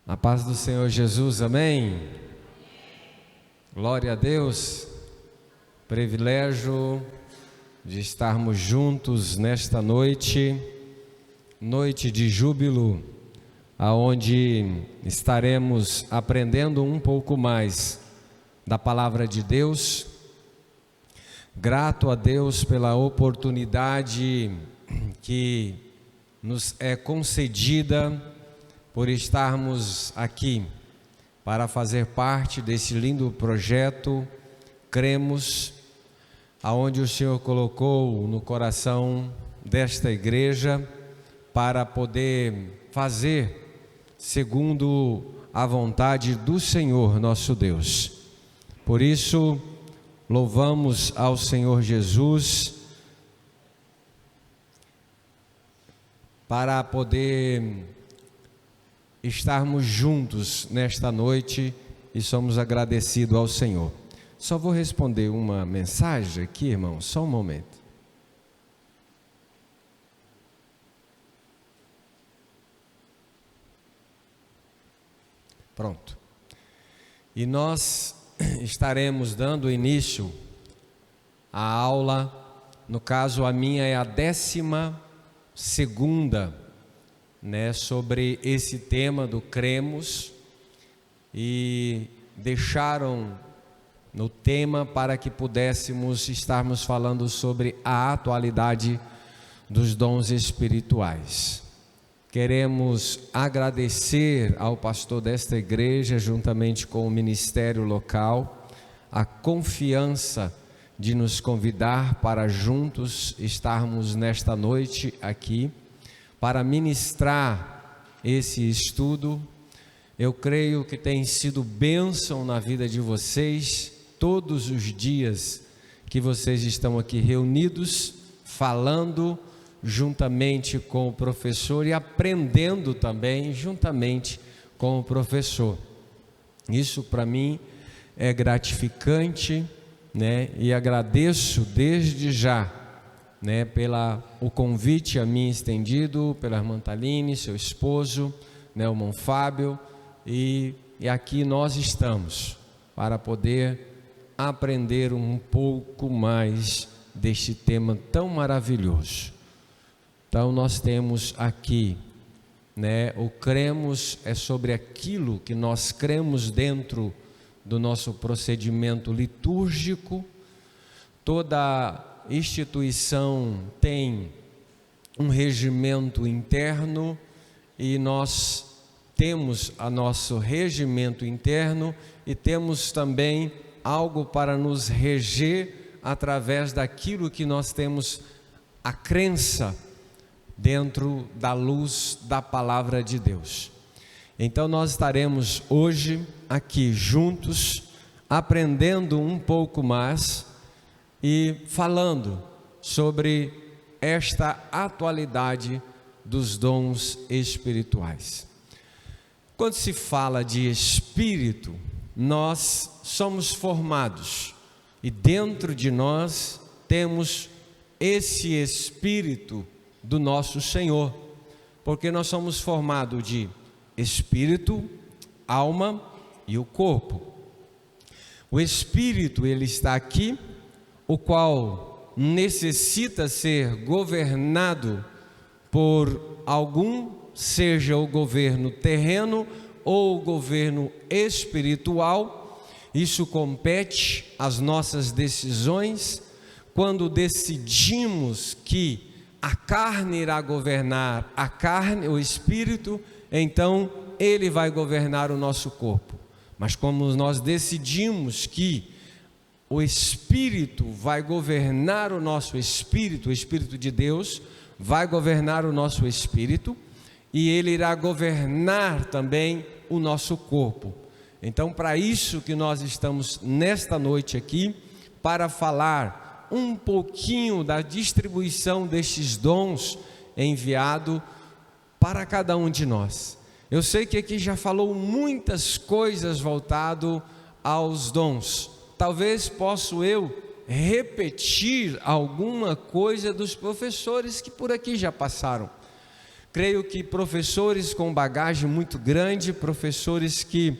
A paz do Senhor Jesus, amém? Glória a Deus, privilégio de estarmos juntos nesta noite, noite de júbilo, aonde estaremos aprendendo um pouco mais da palavra de Deus. Grato a Deus pela oportunidade que nos é concedida por estarmos aqui para fazer parte desse lindo projeto Cremos, aonde o Senhor colocou no coração desta igreja para poder fazer segundo a vontade do Senhor nosso Deus. Por isso, louvamos ao Senhor Jesus para poder estarmos juntos nesta noite e somos agradecidos ao Senhor. Só vou responder uma mensagem aqui, irmão, só um momento. Pronto. E nós estaremos dando início à aula, no caso a minha é a 12ª, sobre esse tema do Cremos, e deixaram no tema para que pudéssemos estarmos falando sobre a atualidade dos dons espirituais. Queremos agradecer ao pastor desta igreja, juntamente com o ministério local, a confiança de nos convidar para juntos estarmos nesta noite aqui, para ministrar esse estudo. Eu creio que tem sido bênção na vida de vocês, todos os dias que vocês estão aqui reunidos, falando juntamente com o professor e aprendendo também juntamente com o professor. Isso para mim é gratificante, e agradeço desde já, pelo convite a mim estendido pela irmã Taline, seu esposo, o irmão Fábio, e aqui nós estamos para poder aprender um pouco mais deste tema tão maravilhoso. Então nós temos aqui, o cremos é sobre aquilo que nós cremos dentro do nosso procedimento litúrgico. Toda instituição tem um regimento interno e nós temos o nosso regimento interno e temos também algo para nos reger através daquilo que nós temos a crença dentro da luz da palavra de Deus. Então nós estaremos hoje aqui juntos aprendendo um pouco mais e falando sobre esta atualidade dos dons espirituais. Quando se fala de espírito, nós somos formados e dentro de nós temos esse espírito do nosso Senhor, porque nós somos formados de espírito, alma e o corpo. O espírito, ele está aqui, o qual necessita ser governado por algum, seja o governo terreno ou o governo espiritual. Isso compete às nossas decisões. Quando decidimos que a carne irá governar a carne, o espírito, então ele vai governar o nosso corpo. Mas como nós decidimos que o Espírito vai governar o nosso espírito, o Espírito de Deus vai governar o nosso espírito, e ele irá governar também o nosso corpo. Então, para isso que nós estamos nesta noite aqui, para falar um pouquinho da distribuição destes dons enviado para cada um de nós. Eu sei que aqui já falou muitas coisas voltado aos dons. Talvez possa eu repetir alguma coisa dos professores que por aqui já passaram. creio que professores com bagagem muito grande, professores que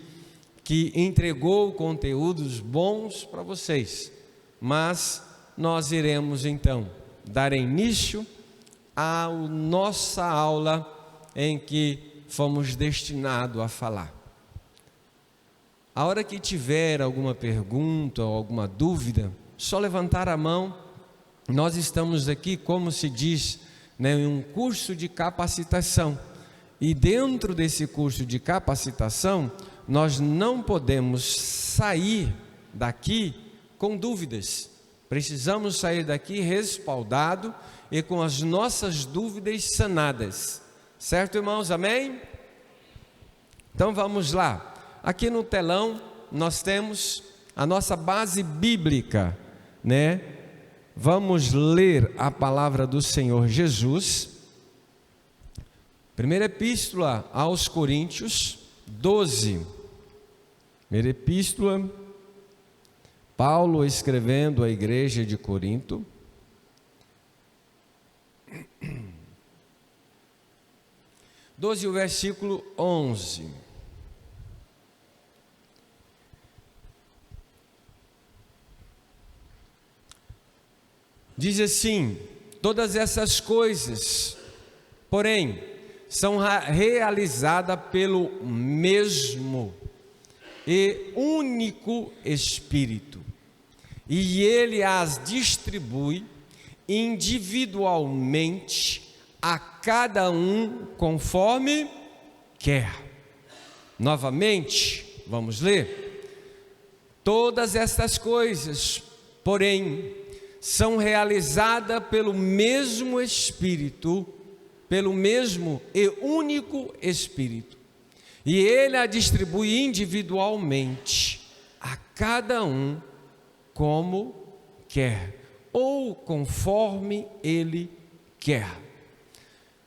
entregou conteúdos bons para vocês, mas nós iremos então dar início à nossa aula em que fomos destinados a falar. A hora que tiver alguma pergunta ou alguma dúvida, só levantar a mão. Nós estamos aqui, como se diz, em um curso de capacitação. E dentro desse curso de capacitação, nós não podemos sair daqui com dúvidas. Precisamos sair daqui respaldado e com as nossas dúvidas sanadas. Certo, irmãos? Amém? Então vamos lá. Aqui no telão nós temos a nossa base bíblica, Vamos ler a palavra do Senhor Jesus. Primeira epístola aos Coríntios 12. Primeira epístola, Paulo escrevendo à igreja de Corinto. O versículo 11. Diz assim: todas essas coisas, porém, são realizadas pelo mesmo e único Espírito, e Ele as distribui individualmente a cada um conforme quer. Novamente, vamos ler. Todas estas coisas, porém, são realizadas pelo mesmo Espírito, pelo mesmo e único Espírito, e Ele a distribui individualmente a cada um como quer, ou conforme Ele quer.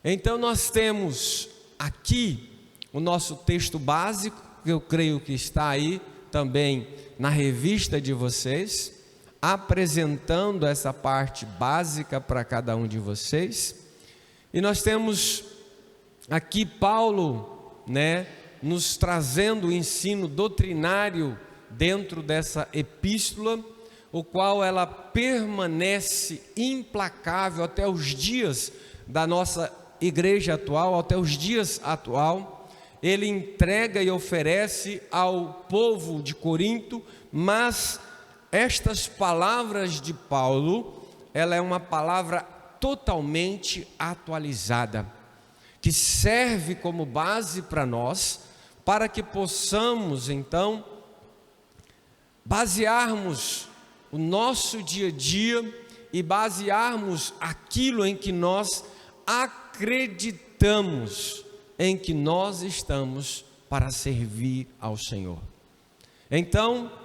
Então nós temos aqui o nosso texto básico, que eu creio que está aí também na revista de vocês, apresentando essa parte básica para cada um de vocês. E nós temos aqui Paulo, nos trazendo o ensino doutrinário dentro dessa epístola, o qual ela permanece implacável até os dias da nossa igreja atual, até os dias atual. Ele entrega e oferece ao povo de Corinto, mas estas palavras de Paulo, ela é uma palavra totalmente atualizada, que serve como base para nós, para que possamos então basearmos o nosso dia a dia e basearmos aquilo em que nós acreditamos, em que nós estamos para servir ao Senhor. Então,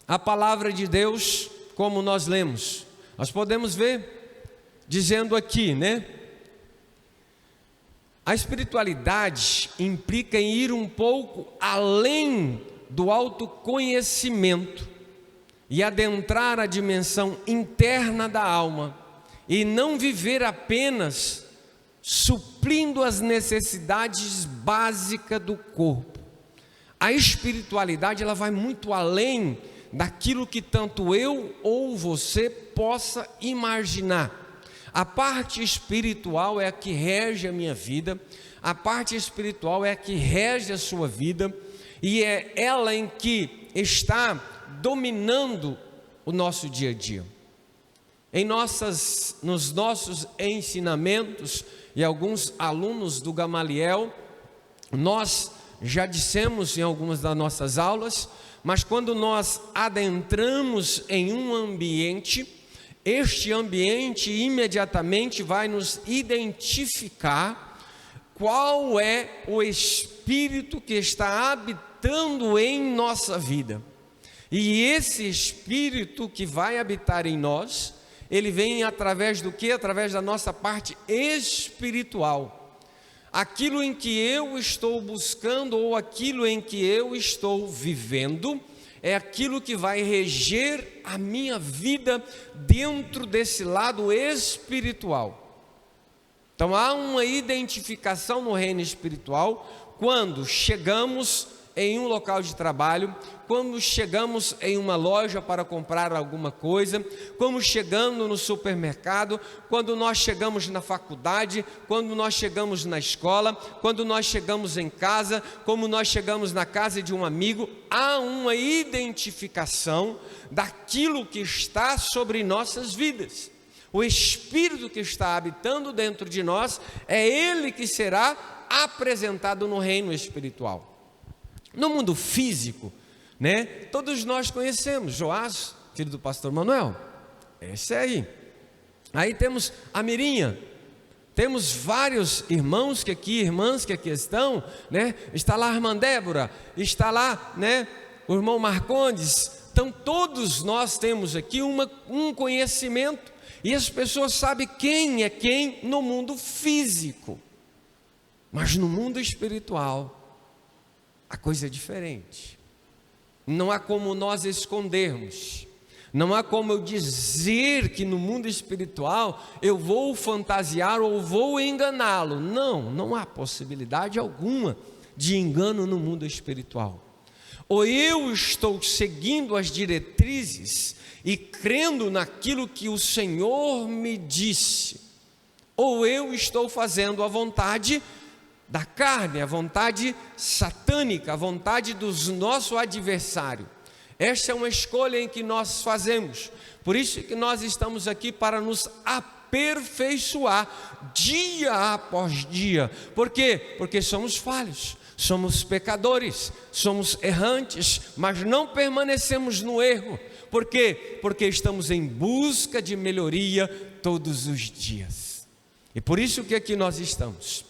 a palavra de Deus, como nós lemos, nós podemos ver, dizendo aqui, a espiritualidade implica em ir um pouco além do autoconhecimento e adentrar a dimensão interna da alma, e não viver apenas suprindo as necessidades básicas do corpo. A espiritualidade, ela vai muito além daquilo que tanto eu ou você possa imaginar. A parte espiritual é a que rege a minha vida, a parte espiritual é a que rege a sua vida, e é ela em que está dominando o nosso dia a dia. Nos nossos ensinamentos, e alguns alunos do Gamaliel, nós já dissemos em algumas das nossas aulas, mas quando nós adentramos em um ambiente, este ambiente imediatamente vai nos identificar qual é o espírito que está habitando em nossa vida. E esse espírito que vai habitar em nós, ele vem através do quê? Através da nossa parte espiritual. Aquilo em que eu estou buscando ou aquilo em que eu estou vivendo é aquilo que vai reger a minha vida dentro desse lado espiritual. Então há uma identificação no reino espiritual quando chegamos em um local de trabalho, quando chegamos em uma loja para comprar alguma coisa, quando chegamos no supermercado, quando nós chegamos na faculdade, quando nós chegamos na escola, quando nós chegamos em casa, como nós chegamos na casa de um amigo, há uma identificação daquilo que está sobre nossas vidas. O Espírito que está habitando dentro de nós, é Ele que será apresentado no reino espiritual. No mundo físico, né? Todos nós conhecemos Joás, filho do pastor Manuel. Esse aí. Aí temos a Mirinha. Temos vários irmãos que aqui, irmãs que aqui estão, né? Está lá a irmã Débora, está lá, né, o irmão Marcondes. Então todos nós temos aqui um conhecimento, e as pessoas sabem quem é quem no mundo físico. Mas no mundo espiritual, a coisa é diferente. Não há como nós escondermos. Não há como eu dizer que no mundo espiritual eu vou fantasiar ou vou enganá-lo. Não há possibilidade alguma de engano no mundo espiritual. Ou eu estou seguindo as diretrizes e crendo naquilo que o Senhor me disse, ou eu estou fazendo a vontade da carne, a vontade satânica, a vontade do nosso adversário. Esta é uma escolha em que nós fazemos. Por isso que nós estamos aqui, para nos aperfeiçoar dia após dia. Por quê? Porque somos falhos, somos pecadores, somos errantes, mas não permanecemos no erro. Por quê? Porque estamos em busca de melhoria todos os dias. E por isso que aqui nós estamos.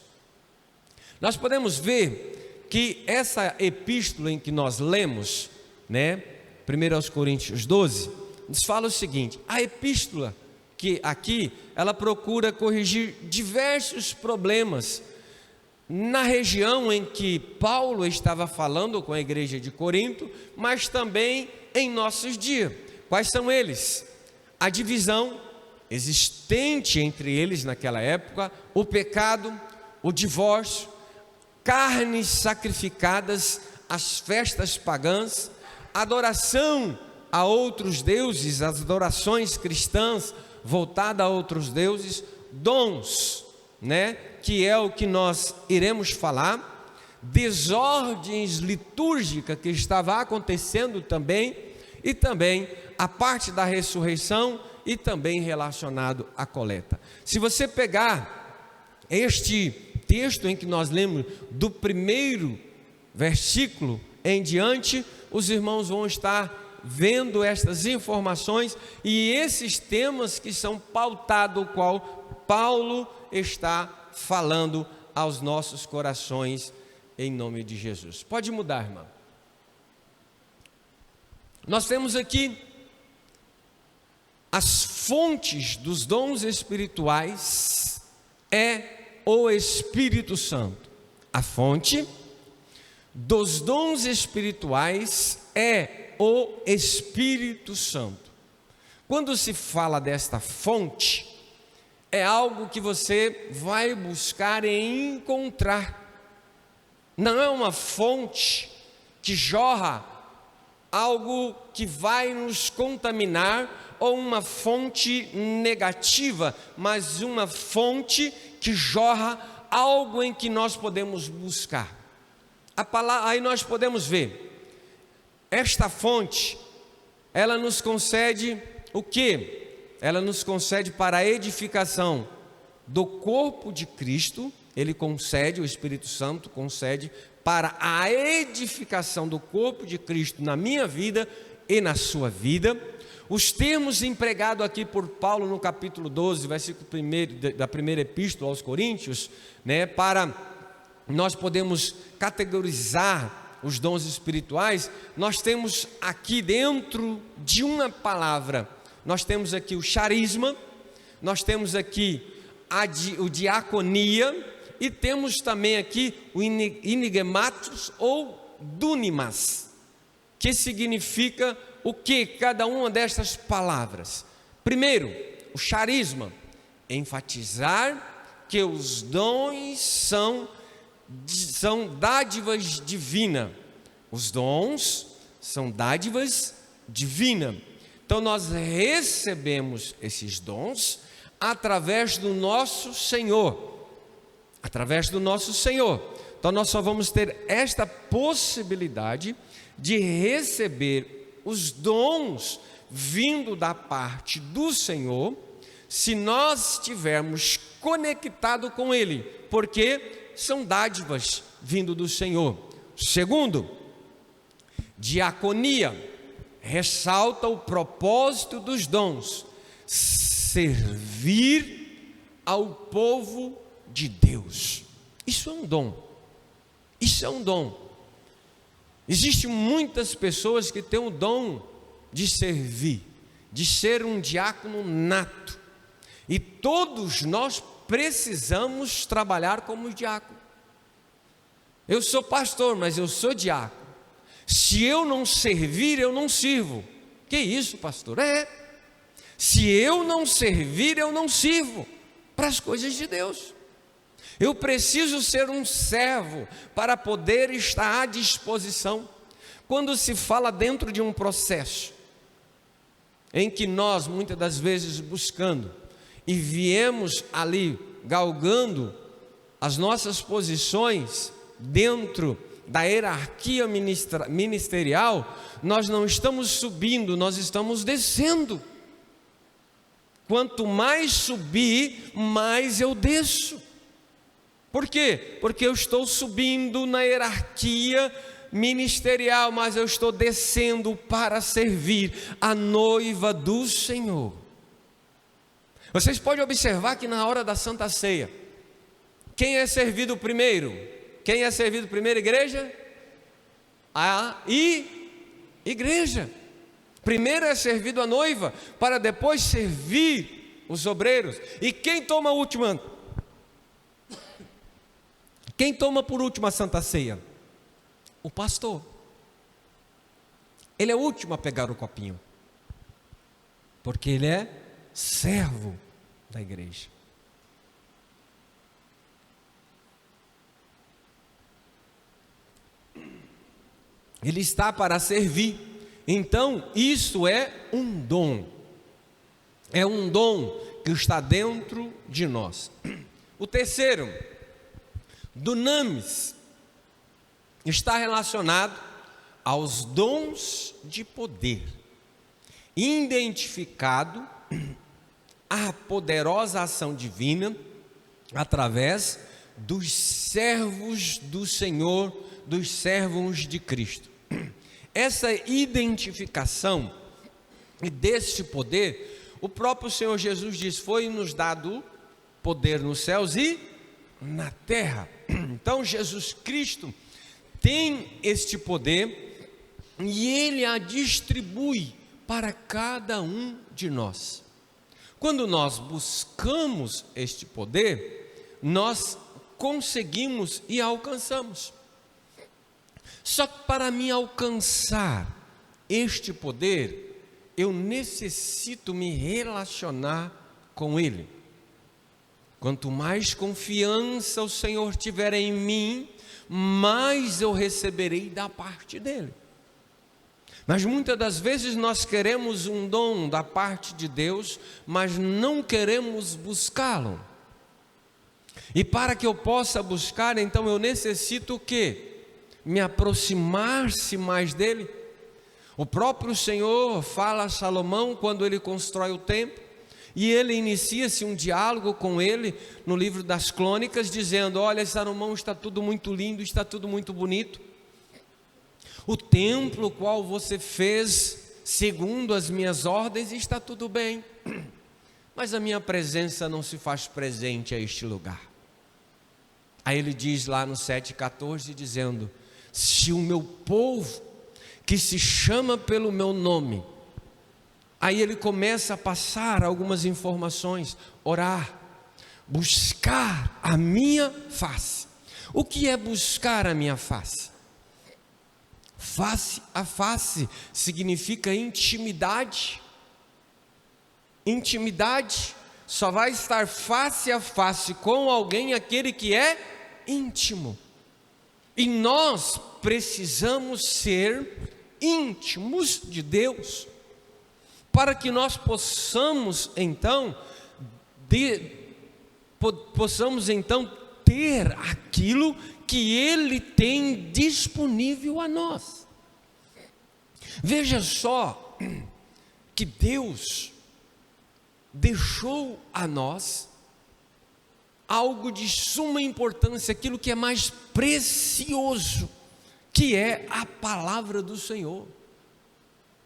Nós podemos ver que essa epístola em que nós lemos, né, 1 Coríntios 12, nos fala o seguinte: a epístola que aqui, ela procura corrigir diversos problemas na região em que Paulo estava falando com a igreja de Corinto, mas também em nossos dias. Quais são eles? A divisão existente entre eles naquela época, o pecado, o divórcio, carnes sacrificadas, as festas pagãs, adoração a outros deuses, as adorações cristãs voltadas a outros deuses, dons, né, que é o que nós iremos falar, desordens litúrgicas que estava acontecendo também, e também a parte da ressurreição e também relacionado à coleta. Se você pegar este texto em que nós lemos do primeiro versículo em diante, os irmãos vão estar vendo estas informações e esses temas que são pautados, o qual Paulo está falando aos nossos corações, em nome de Jesus. Pode mudar, irmão. Nós temos aqui as fontes dos dons espirituais, é o Espírito Santo. A fonte dos dons espirituais é o Espírito Santo. Quando se fala desta fonte, é algo que você vai buscar e encontrar. Não é uma fonte que jorra algo que vai nos contaminar, ou uma fonte negativa, mas uma fonte que jorra algo em que nós podemos buscar. A palavra, aí nós podemos ver, esta fonte, ela nos concede o quê? Ela nos concede para a edificação do corpo de Cristo. Ele concede, o Espírito Santo concede para a edificação do corpo de Cristo na minha vida e na sua vida. Os termos empregados aqui por Paulo no capítulo 12, versículo 1 da primeira epístola aos Coríntios, né, para nós podemos categorizar os dons espirituais, nós temos aqui dentro de uma palavra, nós temos aqui o charisma, nós temos aqui o diaconia, e temos também aqui o enigmatos ou dunamis, que significa o que cada uma destas palavras? Primeiro, o charisma, enfatizar, que os dons são dádivas divinas. Os dons são dádivas divinas. Então nós recebemos esses dons através do nosso Senhor. Através do nosso Senhor. Então nós só vamos ter esta possibilidade de receber os dons vindo da parte do Senhor, se nós estivermos conectados com Ele, porque são dádivas vindo do Senhor. Segundo, diaconia, ressalta o propósito dos dons: servir ao povo de Deus. Isso é um dom. Isso é um dom. Existem muitas pessoas que têm o dom de servir, de ser um diácono nato. E todos nós precisamos trabalhar como diácono. Eu sou pastor, mas eu sou diácono. Se eu não servir, eu não sirvo. Que isso, pastor? Se eu não servir, eu não sirvo para as coisas de Deus. Eu preciso ser um servo para poder estar à disposição. Quando se fala dentro de um processo em que nós, muitas das vezes, buscando e viemos ali galgando as nossas posições dentro da hierarquia ministerial, nós não estamos subindo, nós estamos descendo. Quanto mais subir, mais eu desço. Por quê? Porque eu estou subindo na hierarquia ministerial, mas eu estou descendo para servir a noiva do Senhor. Vocês podem observar que na hora da Santa Ceia, quem é servido primeiro? Quem é servido primeiro, igreja? A igreja. Primeiro é servido a noiva, para depois servir os obreiros. E quem toma a última? Quem toma por último a Santa Ceia? O pastor. Ele é o último a pegar o copinho, porque ele é servo da igreja. Ele está para servir. Então isso é um dom. É um dom que está dentro de nós. O terceiro, dunamis, está relacionado aos dons de poder, identificado a poderosa ação divina através dos servos do Senhor, dos servos de Cristo. Essa identificação e deste poder, o próprio Senhor Jesus diz: foi-nos dado poder nos céus e na terra. Então Jesus Cristo tem este poder e Ele a distribui para cada um de nós. Quando nós buscamos este poder, nós conseguimos e alcançamos. Só que para mim alcançar este poder, eu necessito me relacionar com Ele. Quanto mais confiança o Senhor tiver em mim, mais eu receberei da parte dEle. Mas muitas das vezes nós queremos um dom da parte de Deus, mas não queremos buscá-lo. E para que eu possa buscar, então eu necessito o quê? Me aproximar-se mais dEle. O próprio Senhor fala a Salomão quando ele constrói o templo, e ele inicia-se um diálogo com ele no livro das Crônicas, dizendo: olha, Salomão, está tudo muito lindo, está tudo muito bonito. O templo qual você fez segundo as minhas ordens está tudo bem, mas a minha presença não se faz presente a este lugar. Aí ele diz lá no 7,14, dizendo: se o meu povo, que se chama pelo meu nome, aí ele começa a passar algumas informações, orar, buscar a minha face. O que é buscar a minha face? Face a face significa intimidade. Intimidade só vai estar face a face com alguém aquele que é íntimo. E nós precisamos ser íntimos de Deus, para que nós possamos então ter aquilo que Ele tem disponível a nós. Veja só que Deus deixou a nós algo de suma importância, aquilo que é mais precioso, que é a palavra do Senhor.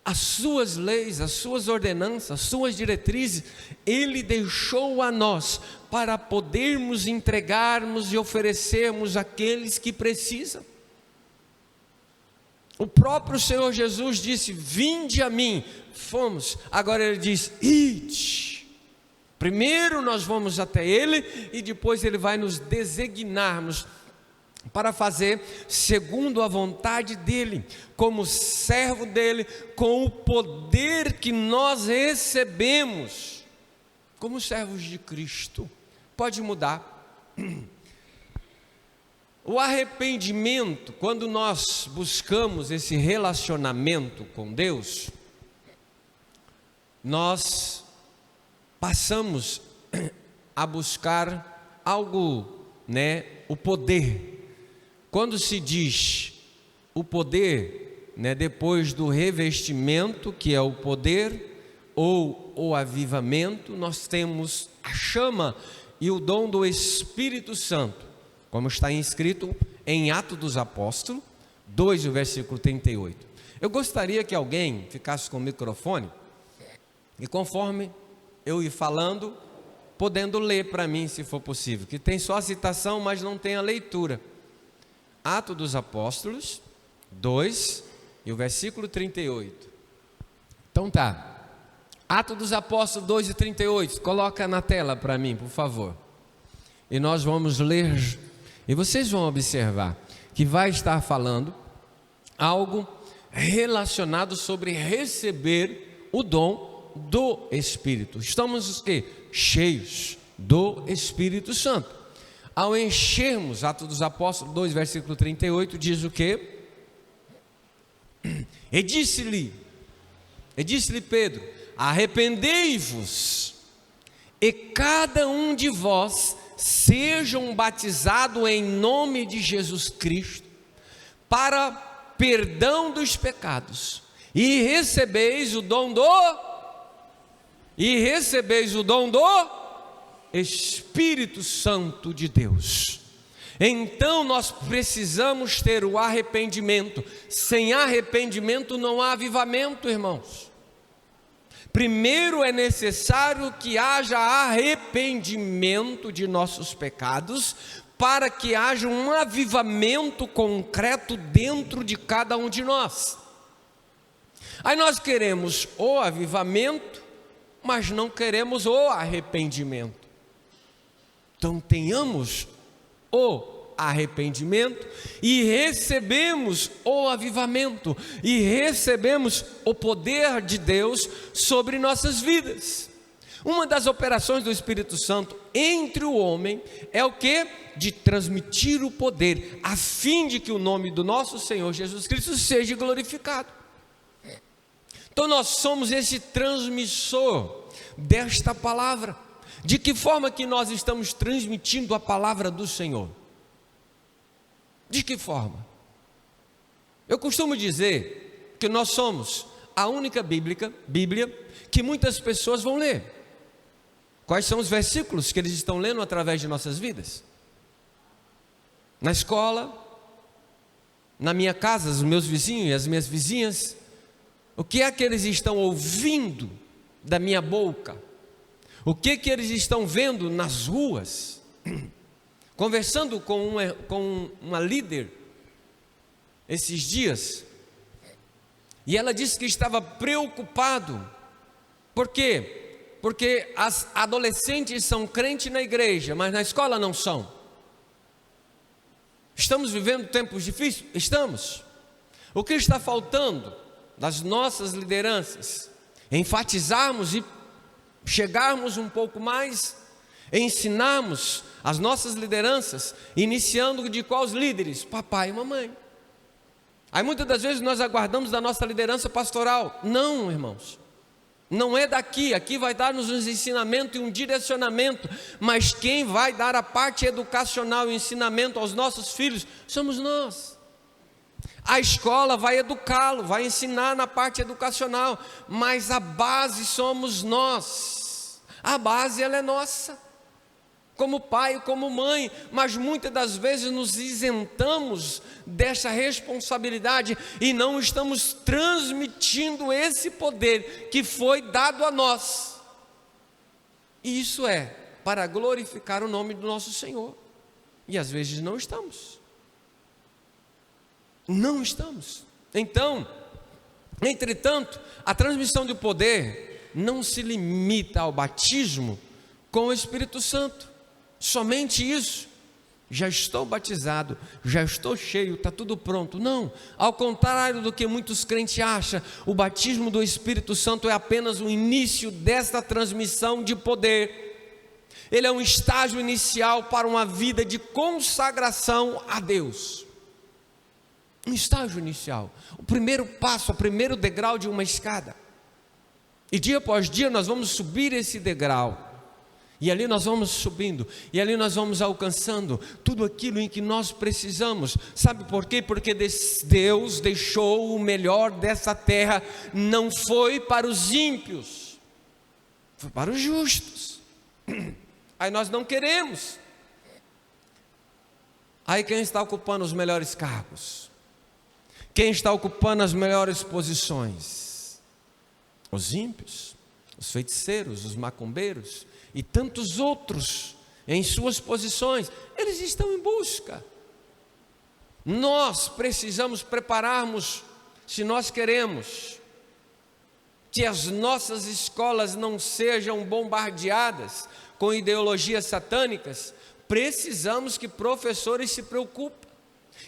As suas leis, as suas ordenanças, as suas diretrizes, Ele deixou a nós para podermos entregarmos e oferecermos àqueles que precisam. O próprio Senhor Jesus disse: vinde a mim. Fomos. Agora Ele diz: ide. Primeiro nós vamos até Ele e depois Ele vai nos designarmos para fazer segundo a vontade dEle, como servo dEle, com o poder que nós recebemos como servos de Cristo. Pode mudar. O arrependimento, quando nós buscamos esse relacionamento com Deus, nós passamos a buscar algo, o poder. Quando se diz o poder, depois do revestimento, que é o poder, ou o avivamento, nós temos a chama e o dom do Espírito Santo, como está escrito em Atos dos Apóstolos 2, o versículo 38. Eu gostaria que alguém ficasse com o microfone e, conforme eu ir falando, podendo ler para mim, se for possível, que tem só a citação, mas não tem a leitura. Atos dos Apóstolos 2 e o versículo 38. Então tá. Atos dos Apóstolos 2 e 38. Coloca na tela para mim, por favor. E nós vamos ler. E vocês vão observar que vai estar falando algo relacionado sobre receber o dom do Espírito. Estamos cheios do Espírito Santo. Ao enchermos, Atos dos Apóstolos 2, versículo 38, diz o quê? E disse-lhe Pedro: arrependei-vos, e cada um de vós sejam batizados em nome de Jesus Cristo, para perdão dos pecados, e recebeis o dom do Espírito Santo de Deus. Então nós precisamos ter o arrependimento. Sem arrependimento não há avivamento, irmãos. Primeiro é necessário que haja arrependimento de nossos pecados, para que haja um avivamento concreto dentro de cada um de nós. Aí nós queremos o avivamento, mas não queremos o arrependimento. Então tenhamos o arrependimento e recebemos o avivamento, e recebemos o poder de Deus sobre nossas vidas. Uma das operações do Espírito Santo entre o homem é o que? De transmitir o poder, a fim de que o nome do nosso Senhor Jesus Cristo seja glorificado. Então nós somos esse transmissor desta palavra. De que forma que nós estamos transmitindo a palavra do Senhor? De que forma? Eu costumo dizer que nós somos a única Bíblia que muitas pessoas vão ler. Quais são os versículos que eles estão lendo através de nossas vidas? Na escola, na minha casa, os meus vizinhos e as minhas vizinhas, o que é que eles estão ouvindo da minha boca? O que eles estão vendo nas ruas? Conversando com uma líder esses dias, e ela disse que estava preocupado. Por quê? Porque as adolescentes são crentes na igreja, mas na escola não são. Estamos vivendo tempos difíceis? Estamos. O que está faltando das nossas lideranças? Enfatizarmos e chegarmos um pouco mais, ensinarmos as nossas lideranças, iniciando de quais líderes? Papai e mamãe. Aí muitas das vezes nós aguardamos da nossa liderança pastoral. Não, irmãos, não é daqui. Aqui vai dar-nos um ensinamento e um direcionamento, mas quem vai dar a parte educacional e o ensinamento aos nossos filhos somos nós. A escola vai educá-lo, vai ensinar na parte educacional, mas a base somos nós. A base ela é nossa, como pai, como mãe, mas muitas das vezes nos isentamos dessa responsabilidade e não estamos transmitindo esse poder que foi dado a nós. E isso é para glorificar o nome do nosso Senhor. E às vezes não estamos. Não estamos. Então, entretanto, a transmissão do poder não se limita ao batismo com o Espírito Santo. Somente isso. Já estou batizado, já estou cheio, está tudo pronto. Não, ao contrário do que muitos crentes acham, o batismo do Espírito Santo é apenas o início desta transmissão de poder. Ele é um estágio inicial para uma vida de consagração a Deus. Um estágio inicial, o primeiro passo, o primeiro degrau de uma escada. E dia após dia nós vamos subir esse degrau. E ali nós vamos subindo, e ali nós vamos alcançando tudo aquilo em que nós precisamos. Sabe por quê? Porque Deus deixou o melhor dessa terra, não foi para os ímpios, foi para os justos. Aí nós não queremos. Aí quem está ocupando os melhores cargos? Quem está ocupando as melhores posições? Os ímpios, os feiticeiros, os macumbeiros e tantos outros em suas posições. Eles estão em busca. Nós precisamos prepararmos, se nós queremos que as nossas escolas não sejam bombardeadas com ideologias satânicas, precisamos que professores se preocupem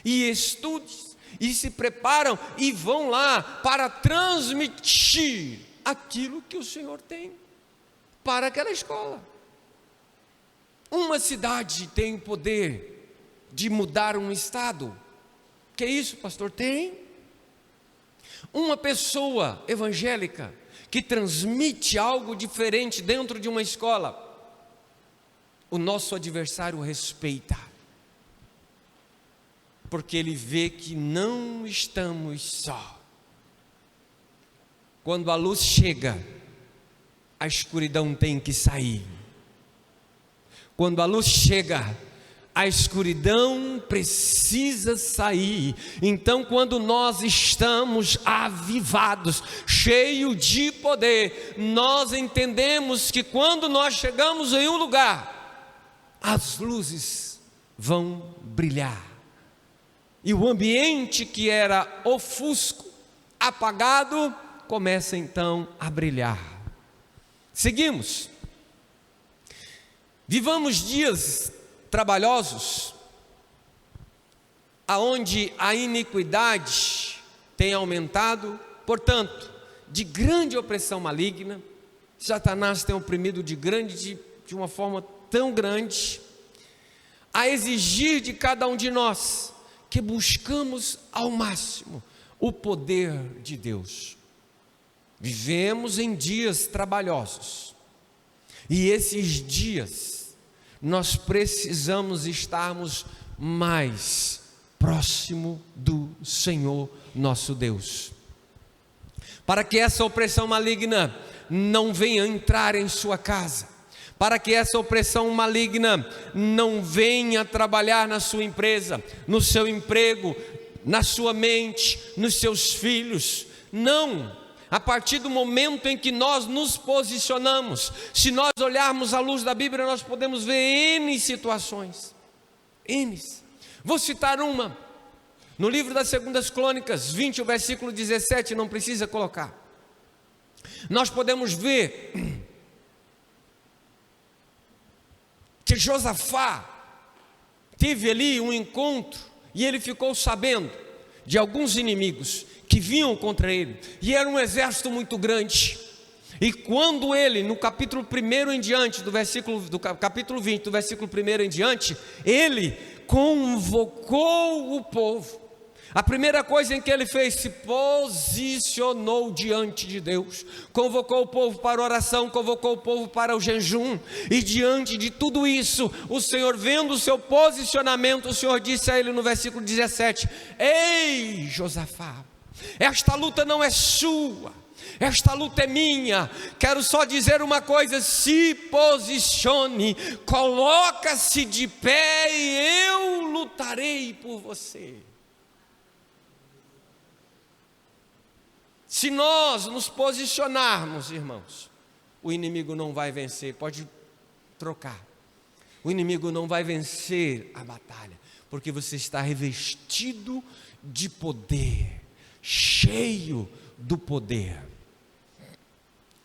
e estudem e se preparam e vão lá para transmitir aquilo que o Senhor tem para aquela escola. Uma cidade tem o poder de mudar um estado. Que isso, pastor? Tem. Uma pessoa evangélica que transmite algo diferente dentro de uma escola, o nosso adversário respeita, porque ele vê que não estamos só. Quando a luz chega, a escuridão tem que sair. Quando a luz chega, a escuridão precisa sair. Então, quando nós estamos avivados, cheios de poder, nós entendemos que quando nós chegamos em um lugar, as luzes vão brilhar. E o ambiente que era ofusco, apagado, começa então a brilhar. Seguimos. Vivamos dias trabalhosos, aonde a iniquidade tem aumentado, portanto, de grande opressão maligna. Satanás tem oprimido de uma forma tão grande, a exigir de cada um de nós que buscamos ao máximo o poder de Deus. Vivemos em dias trabalhosos, e esses dias nós precisamos estarmos mais próximo do Senhor nosso Deus, para que essa opressão maligna não venha entrar em sua casa, para que essa opressão maligna não venha trabalhar na sua empresa, no seu emprego, na sua mente, nos seus filhos. Não, a partir do momento em que nós nos posicionamos, se nós olharmos à luz da Bíblia, nós podemos ver N situações, N. Vou citar uma, no livro das 2 Crônicas 20, o versículo 17, não precisa colocar. Nós podemos ver que Josafá teve ali um encontro, e ele ficou sabendo de alguns inimigos que vinham contra ele, e era um exército muito grande. E quando ele, no capítulo 1 em diante, do capítulo 20, do versículo 1 em diante, ele convocou o povo. A primeira coisa em que ele fez, se posicionou diante de Deus, convocou o povo para a oração, convocou o povo para o jejum, e diante de tudo isso, o Senhor, vendo o seu posicionamento, o Senhor disse a ele no versículo 17: ei, Josafá, esta luta não é sua, esta luta é minha. Quero só dizer uma coisa: se posicione, coloca-se de pé e eu lutarei por você. Se nós nos posicionarmos, irmãos, o inimigo não vai vencer. Pode trocar. O inimigo não vai vencer a batalha, porque você está revestido de poder, cheio do poder.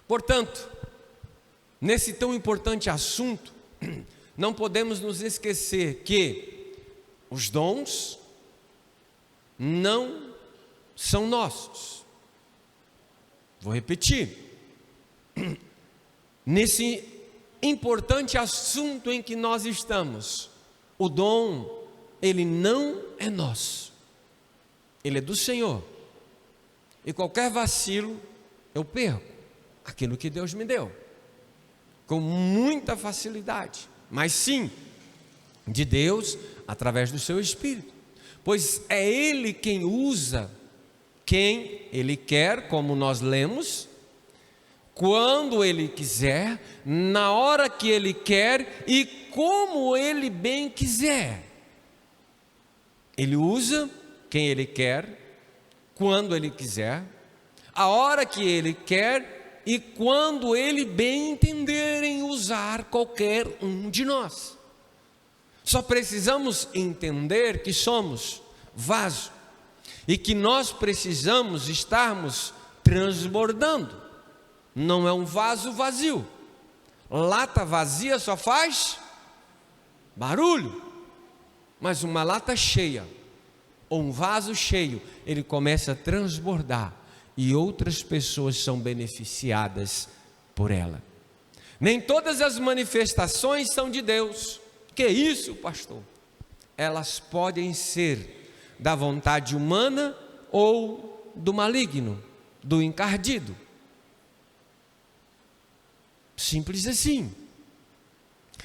Portanto, nesse tão importante assunto, não podemos nos esquecer que os dons não são nossos. Vou repetir. Nesse importante assunto em que nós estamos, o dom, ele não é nosso, ele é do Senhor. E qualquer vacilo, eu perco aquilo que Deus me deu, com muita facilidade, mas sim, de Deus, através do seu Espírito, pois é Ele quem usa quem Ele quer, como nós lemos, quando Ele quiser, na hora que Ele quer e como Ele bem quiser. Ele usa quem Ele quer, quando Ele quiser, a hora que Ele quer e quando Ele bem entender em usar qualquer um de nós. Só precisamos entender que somos vaso e que nós precisamos estarmos transbordando. Não é um vaso vazio. Lata vazia só faz barulho. Mas uma lata cheia, ou um vaso cheio, ele começa a transbordar e outras pessoas são beneficiadas por ela. Nem todas as manifestações são de Deus. Que isso, pastor? Elas podem ser da vontade humana ou do maligno, do encardido. Simples assim.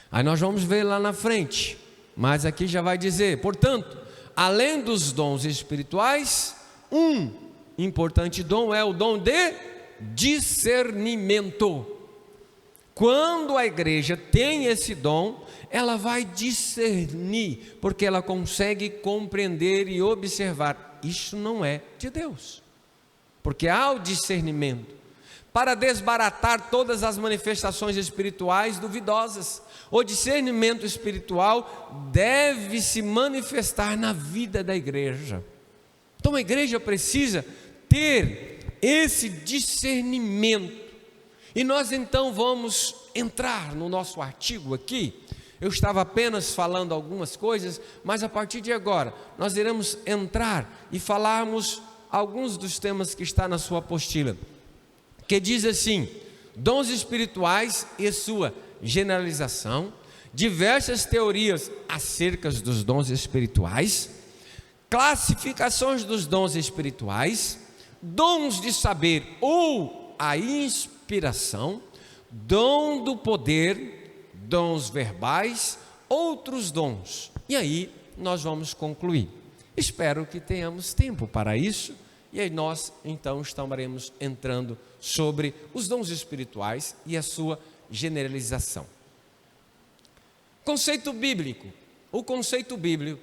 Aí nós vamos ver lá na frente, mas aqui já vai dizer: portanto, além dos dons espirituais, um importante dom é o dom de discernimento. Quando a igreja tem esse dom, ela vai discernir, porque ela consegue compreender e observar. Isso não é de Deus, porque há o discernimento para desbaratar todas as manifestações espirituais duvidosas. O discernimento espiritual deve se manifestar na vida da igreja. Então a igreja precisa ter esse discernimento. E nós então vamos entrar no nosso artigo aqui. Eu estava apenas falando algumas coisas, mas a partir de agora nós iremos entrar e falarmos alguns dos temas que está na sua apostila, que diz assim: dons espirituais e sua generalização, diversas teorias acerca dos dons espirituais, classificações dos dons espirituais, dons de saber ou a inspiração, dom do poder, dons verbais, outros dons. E aí nós vamos concluir. Espero que tenhamos tempo para isso. E aí nós então estaremos entrando sobre os dons espirituais e a sua generalização. Conceito bíblico. O conceito bíblico,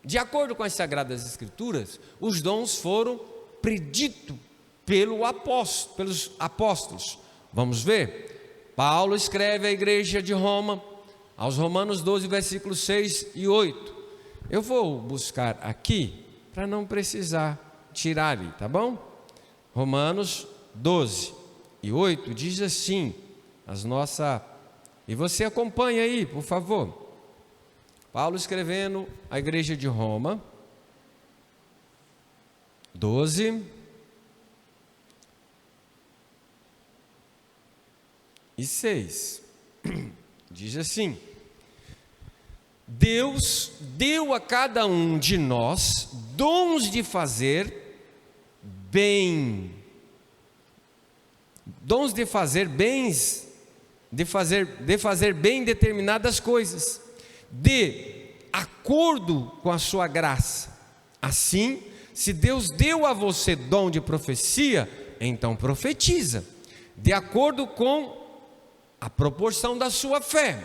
de acordo com as Sagradas Escrituras, os dons foram preditos pelos apóstolos. Vamos ver? Paulo escreve à igreja de Roma, aos Romanos 12, versículos 6 e 8. Eu vou buscar aqui, para não precisar tirar ali, tá bom? Romanos 12 e 8 diz assim, e você acompanha aí, por favor. Paulo escrevendo à igreja de Roma, 12, e 6. Diz assim: Deus deu a cada um de nós dons de fazer bem, dons de fazer bens, de fazer bem determinadas coisas, de acordo com a sua graça. Assim, se Deus deu a você dom de profecia, então profetiza, de acordo com a proporção da sua fé.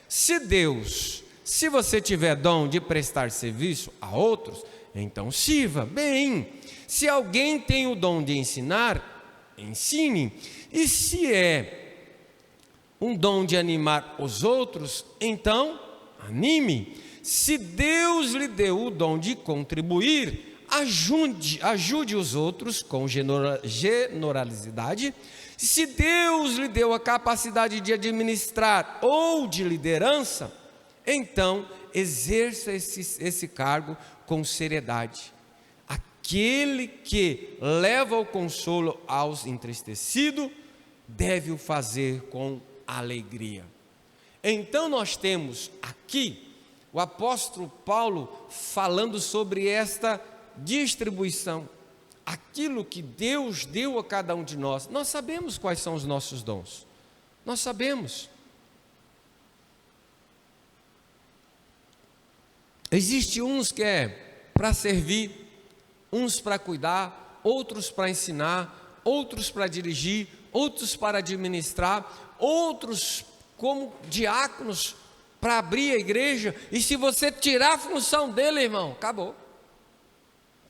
Se você tiver dom de prestar serviço a outros, então sirva bem. Se alguém tem o dom de ensinar, ensine. E se é um dom de animar os outros, então anime. Se Deus lhe deu o dom de contribuir, ajude os outros com generosidade. Se Deus lhe deu a capacidade de administrar ou de liderança, então exerça esse cargo com seriedade. Aquele que leva o consolo aos entristecidos deve o fazer com alegria. Então nós temos aqui o apóstolo Paulo falando sobre esta distribuição, aquilo que Deus deu a cada um de nós. Nós sabemos quais são os nossos dons, nós sabemos. Existe uns que é para servir, uns para cuidar, outros para ensinar, outros para dirigir, outros para administrar, outros como diáconos para abrir a igreja. E se você tirar a função dele, irmão, acabou.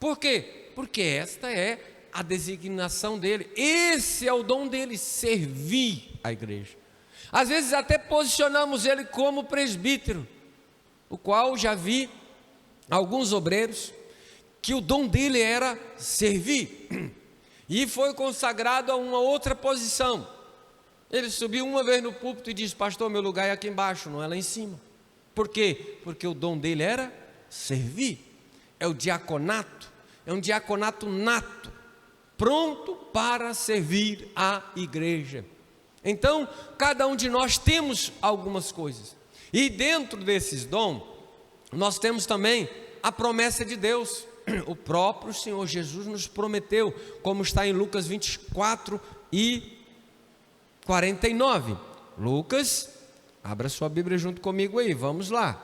Por quê? Porque esta é a designação dele, esse é o dom dele, servir a igreja. Às vezes até posicionamos ele como presbítero, o qual já vi alguns obreiros que o dom dele era servir, e foi consagrado a uma outra posição. Ele subiu uma vez no púlpito e disse: pastor, meu lugar é aqui embaixo, não é lá em cima. Por quê? Porque o dom dele era servir. É o diaconato, é um diaconato nato, pronto para servir a igreja. Então, cada um de nós temos algumas coisas, e dentro desses dons, nós temos também a promessa de Deus. O próprio Senhor Jesus nos prometeu, como está em Lucas 24 e 49. Lucas, abra sua Bíblia junto comigo aí, vamos lá.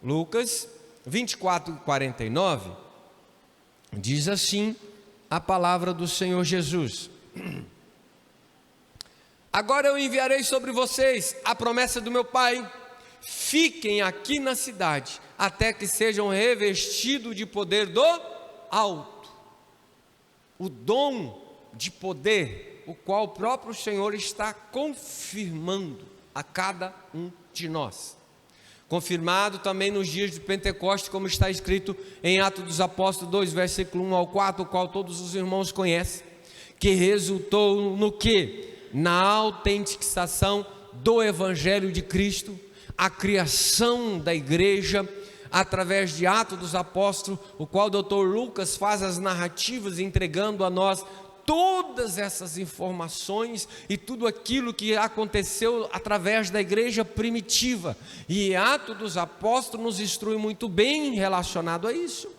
Lucas 24 e 49, diz assim a palavra do Senhor Jesus: agora eu enviarei sobre vocês a promessa do meu Pai. Fiquem aqui na cidade, até que sejam revestidos de poder do alto. O dom de poder, o qual o próprio Senhor está confirmando a cada um de nós. Confirmado também nos dias de Pentecostes, como está escrito em Atos dos Apóstolos 2, versículo 1 ao 4, o qual todos os irmãos conhecem, que resultou no quê? Na autenticação do Evangelho de Cristo, a criação da igreja, através de Atos dos Apóstolos, o qual o Dr. Lucas faz as narrativas, entregando a nós todas essas informações e tudo aquilo que aconteceu através da igreja primitiva. E Atos dos Apóstolos nos instrui muito bem relacionado a isso.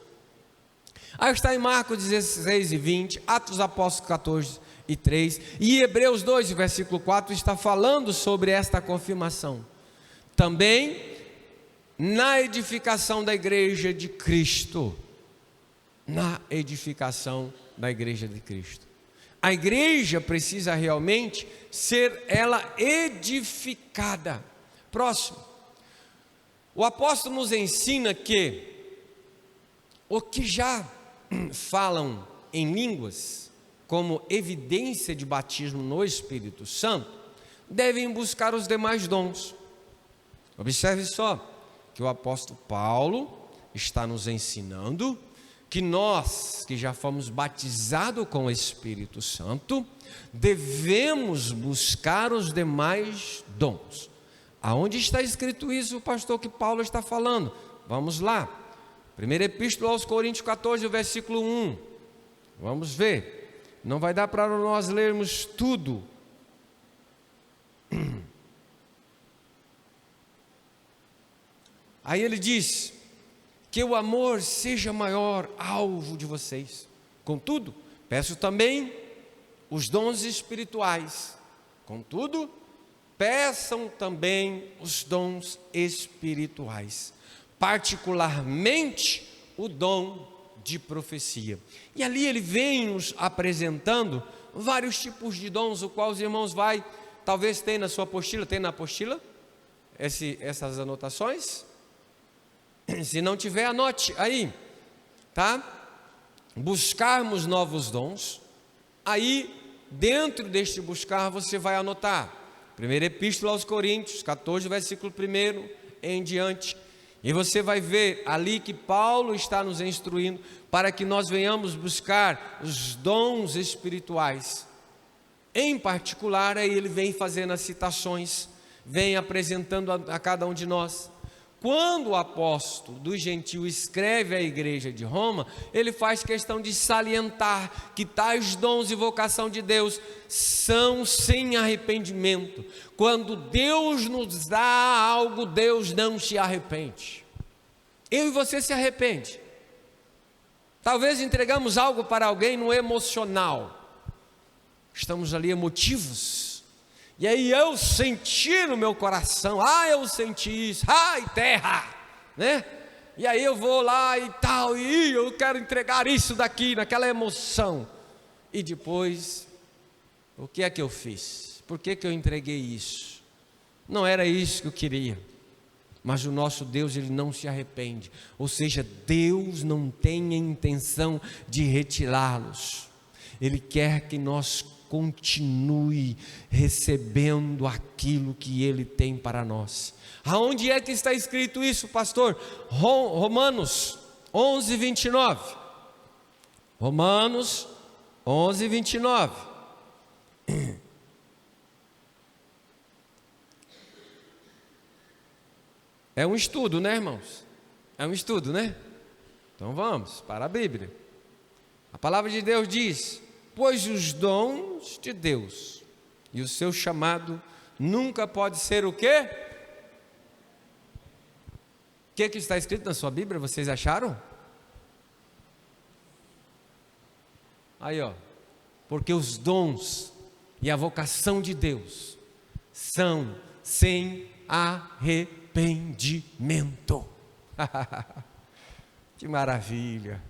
Aí está em Marcos 16 e 20, Atos dos Apóstolos 14 e 3, e Hebreus 2, versículo 4, está falando sobre esta confirmação. Também na edificação da igreja de Cristo, na edificação da igreja de Cristo. A igreja precisa realmente ser ela edificada. Próximo. O apóstolo nos ensina que o que já falam em línguas, como evidência de batismo no Espírito Santo, devem buscar os demais dons. Observe só que o apóstolo Paulo está nos ensinando que nós, que já fomos batizados com o Espírito Santo, devemos buscar os demais dons. Aonde está escrito isso, pastor, que Paulo está falando? Vamos lá. Primeira Epístola aos Coríntios 14, versículo 1. Vamos ver. Não vai dar para nós lermos tudo. Aí ele diz: que o amor seja maior alvo de vocês. Contudo, peço também os dons espirituais. Contudo, peçam também os dons espirituais, particularmente o dom de profecia. E ali ele vem nos apresentando vários tipos de dons, o qual os irmãos talvez tenha na sua apostila, tem na apostila essas anotações? Se não tiver, anote aí, tá? Buscarmos novos dons. Aí, dentro deste buscar, você vai anotar. Primeira Epístola aos Coríntios, 14, versículo 1 em diante. E você vai ver ali que Paulo está nos instruindo para que nós venhamos buscar os dons espirituais. Em particular, aí ele vem fazendo as citações, vem apresentando a cada um de nós. Quando o apóstolo dos gentios escreve à igreja de Roma, ele faz questão de salientar que tais dons e vocação de Deus são sem arrependimento. Quando Deus nos dá algo, Deus não se arrepende. Eu e você se arrepende. Talvez entregamos algo para alguém no emocional. Estamos ali emotivos. E aí eu senti no meu coração, eu senti isso, terra, né? E aí eu vou lá e tal, e eu quero entregar isso daqui, naquela emoção. E depois, o que é que eu fiz? Por que eu entreguei isso? Não era isso que eu queria. Mas o nosso Deus, Ele não se arrepende. Ou seja, Deus não tem a intenção de retirá-los. Ele quer que nós continue recebendo aquilo que Ele tem para nós. Aonde é que está escrito isso, pastor? Romanos 11, 29. Romanos 11, 29. É um estudo, né, irmãos? É um estudo, né? Então vamos para a Bíblia. A palavra de Deus diz: pois os dons de Deus e o seu chamado nunca pode ser o quê? O que está escrito na sua Bíblia? Vocês acharam? Aí, porque os dons e a vocação de Deus são sem arrependimento. Que maravilha!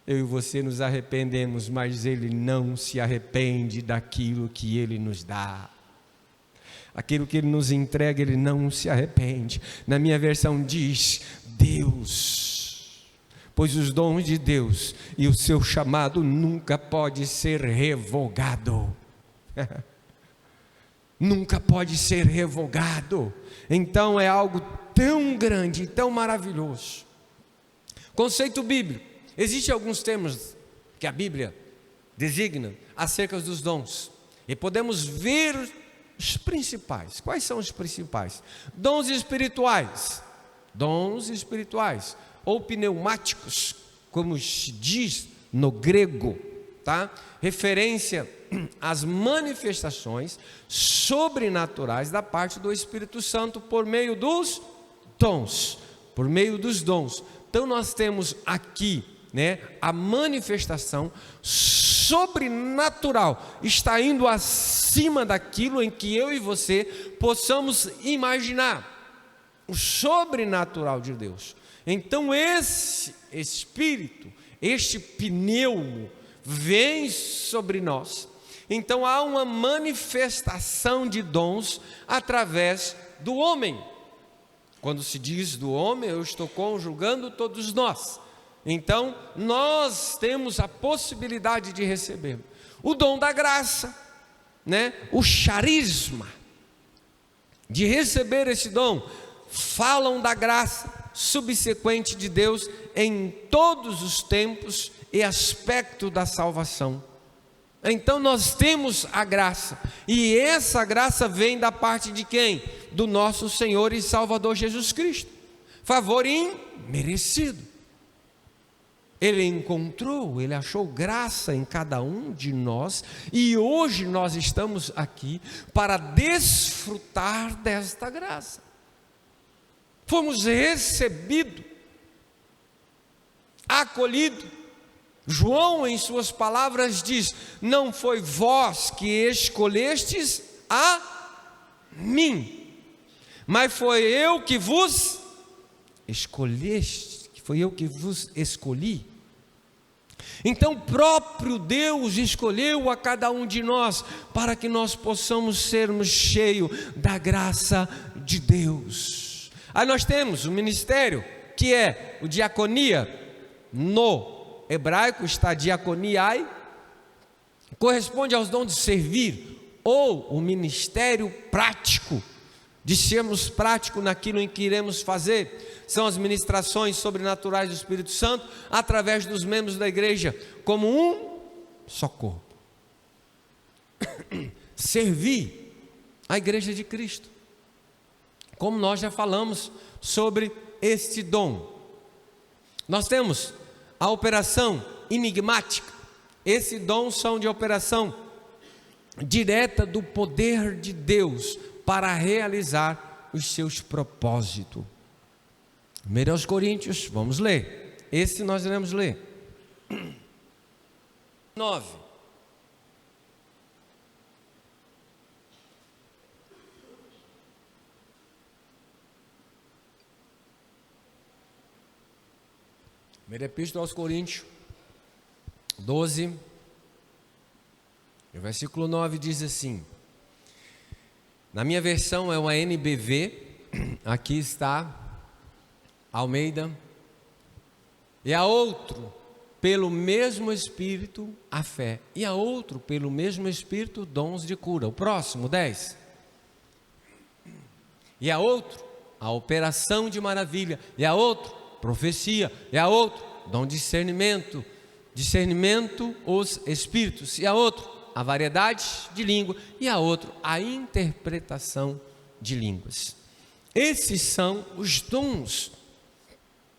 Eu e você nos arrependemos, mas Ele não se arrepende daquilo que Ele nos dá. Aquilo que Ele nos entrega, Ele não se arrepende. Na minha versão diz: Deus, pois os dons de Deus e o seu chamado nunca pode ser revogado. Nunca pode ser revogado. Então é algo tão grande, tão maravilhoso. Conceito bíblico. Existem alguns termos que a Bíblia designa acerca dos dons. E podemos ver os principais. Quais são os principais? Dons espirituais. Dons espirituais. Ou pneumáticos, como se diz no grego. Tá? Referência às manifestações sobrenaturais da parte do Espírito Santo por meio dos dons. Por meio dos dons. Então nós temos aqui, a manifestação sobrenatural está indo acima daquilo em que eu e você possamos imaginar, o sobrenatural de Deus. Então esse Espírito, este pneumo vem sobre nós. Então há uma manifestação de dons através do homem. Quando se diz do homem, eu estou conjugando todos nós. Então, nós temos a possibilidade de receber o dom da graça, o charisma, de receber esse dom. Falam da graça subsequente de Deus em todos os tempos e aspectos da salvação. Então nós temos a graça, e essa graça vem da parte de quem? Do nosso Senhor e Salvador Jesus Cristo. Favor imerecido. Ele encontrou, Ele achou graça em cada um de nós, e hoje nós estamos aqui para desfrutar desta graça. fomos recebidos, acolhidos. João, em suas palavras, diz: não foi vós que escolhestes a mim, mas foi eu que vos escolheste, foi eu que vos escolhi. Então, o próprio Deus escolheu a cada um de nós para que nós possamos sermos cheios da graça de Deus. Aí nós temos o ministério, que é o diaconia. No hebraico está diaconiai, corresponde aos dons de servir, ou o ministério prático, de sermos práticos naquilo em que iremos fazer. São as ministrações sobrenaturais do Espírito Santo através dos membros da igreja, como um só corpo. Servir a igreja de Cristo, como nós já falamos sobre este dom. Nós temos a operação enigmática. Esse dom são de operação direta do poder de Deus para realizar os seus propósitos. 1 Coríntios, vamos ler. Esse nós iremos ler. 9. Primeira Epístola aos Coríntios, 12, o versículo 9 diz assim, na minha versão é uma NBV, aqui está Almeida, e a outro, pelo mesmo Espírito, a fé, e a outro, pelo mesmo Espírito, dons de cura. O próximo, 10. E a outro, a operação de maravilha, e a outro, profecia, e a outro, dom de discernimento, os espíritos, e a outro, a variedade de língua, e a outro, a interpretação de línguas. Esses são os dons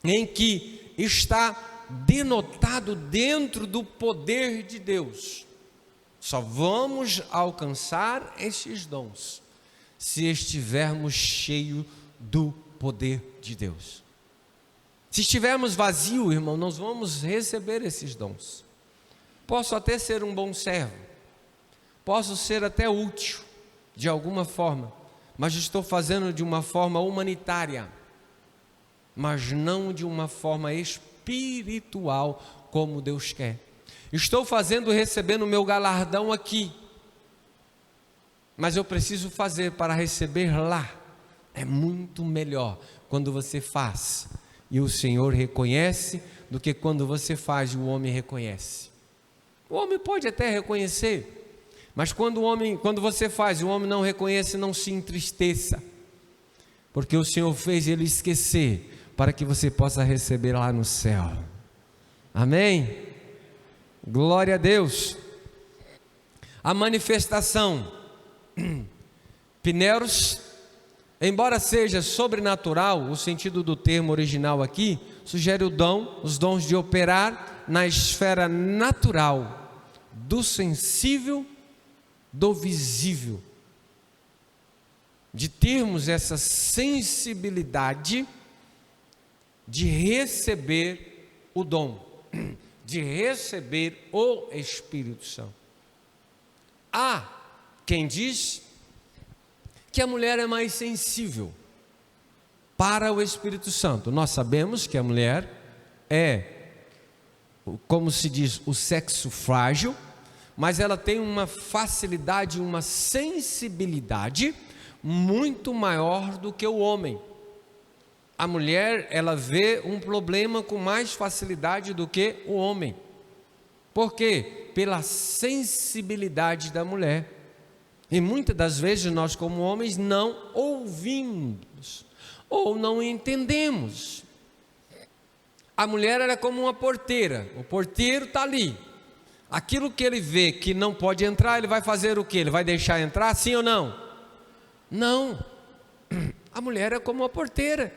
em que está denotado dentro do poder de Deus. Só vamos alcançar esses dons se estivermos cheios do poder de Deus. Se estivermos vazios, irmão, nós vamos receber esses dons. Posso até ser um bom servo, posso ser até útil de alguma forma, mas estou fazendo de uma forma humanitária, mas não de uma forma espiritual como Deus quer. Estou fazendo, recebendo o meu galardão aqui, mas eu preciso fazer para receber lá. É muito melhor quando você faz e o Senhor reconhece, do que quando você faz e o homem reconhece. O homem pode até reconhecer, mas quando você faz e o homem não reconhece, não se entristeça, porque o Senhor fez ele esquecer, para que você possa receber lá no céu. Amém? Glória a Deus. A manifestação Pneus, embora seja sobrenatural, o sentido do termo original aqui sugere os dons de operar na esfera natural, do sensível, do visível, de termos essa sensibilidade de receber o dom, de receber o Espírito Santo. Há quem diz que a mulher é mais sensível para o Espírito Santo. Nós sabemos que a mulher é, como se diz, o sexo frágil, mas ela tem uma facilidade, uma sensibilidade muito maior do que o homem. A mulher, ela vê um problema com mais facilidade do que o homem. Por quê? Pela sensibilidade da mulher. E muitas das vezes nós, como homens, não ouvimos ou não entendemos. A mulher era como uma porteira. O porteiro está ali. Aquilo que ele vê que não pode entrar, ele vai fazer o quê? Ele vai deixar entrar, sim ou não? Não. A mulher é como uma porteira.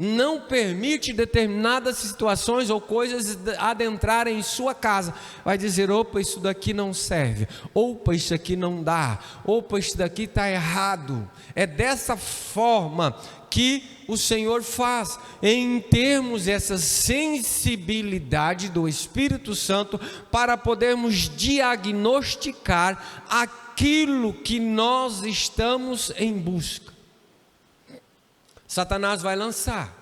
não permite determinadas situações ou coisas adentrarem em sua casa, vai dizer: opa, isso daqui não serve, opa, isso aqui não dá, opa, isso daqui está errado. É dessa forma que o Senhor faz, em termos dessa sensibilidade do Espírito Santo, para podermos diagnosticar aquilo que nós estamos em busca. Satanás vai lançar,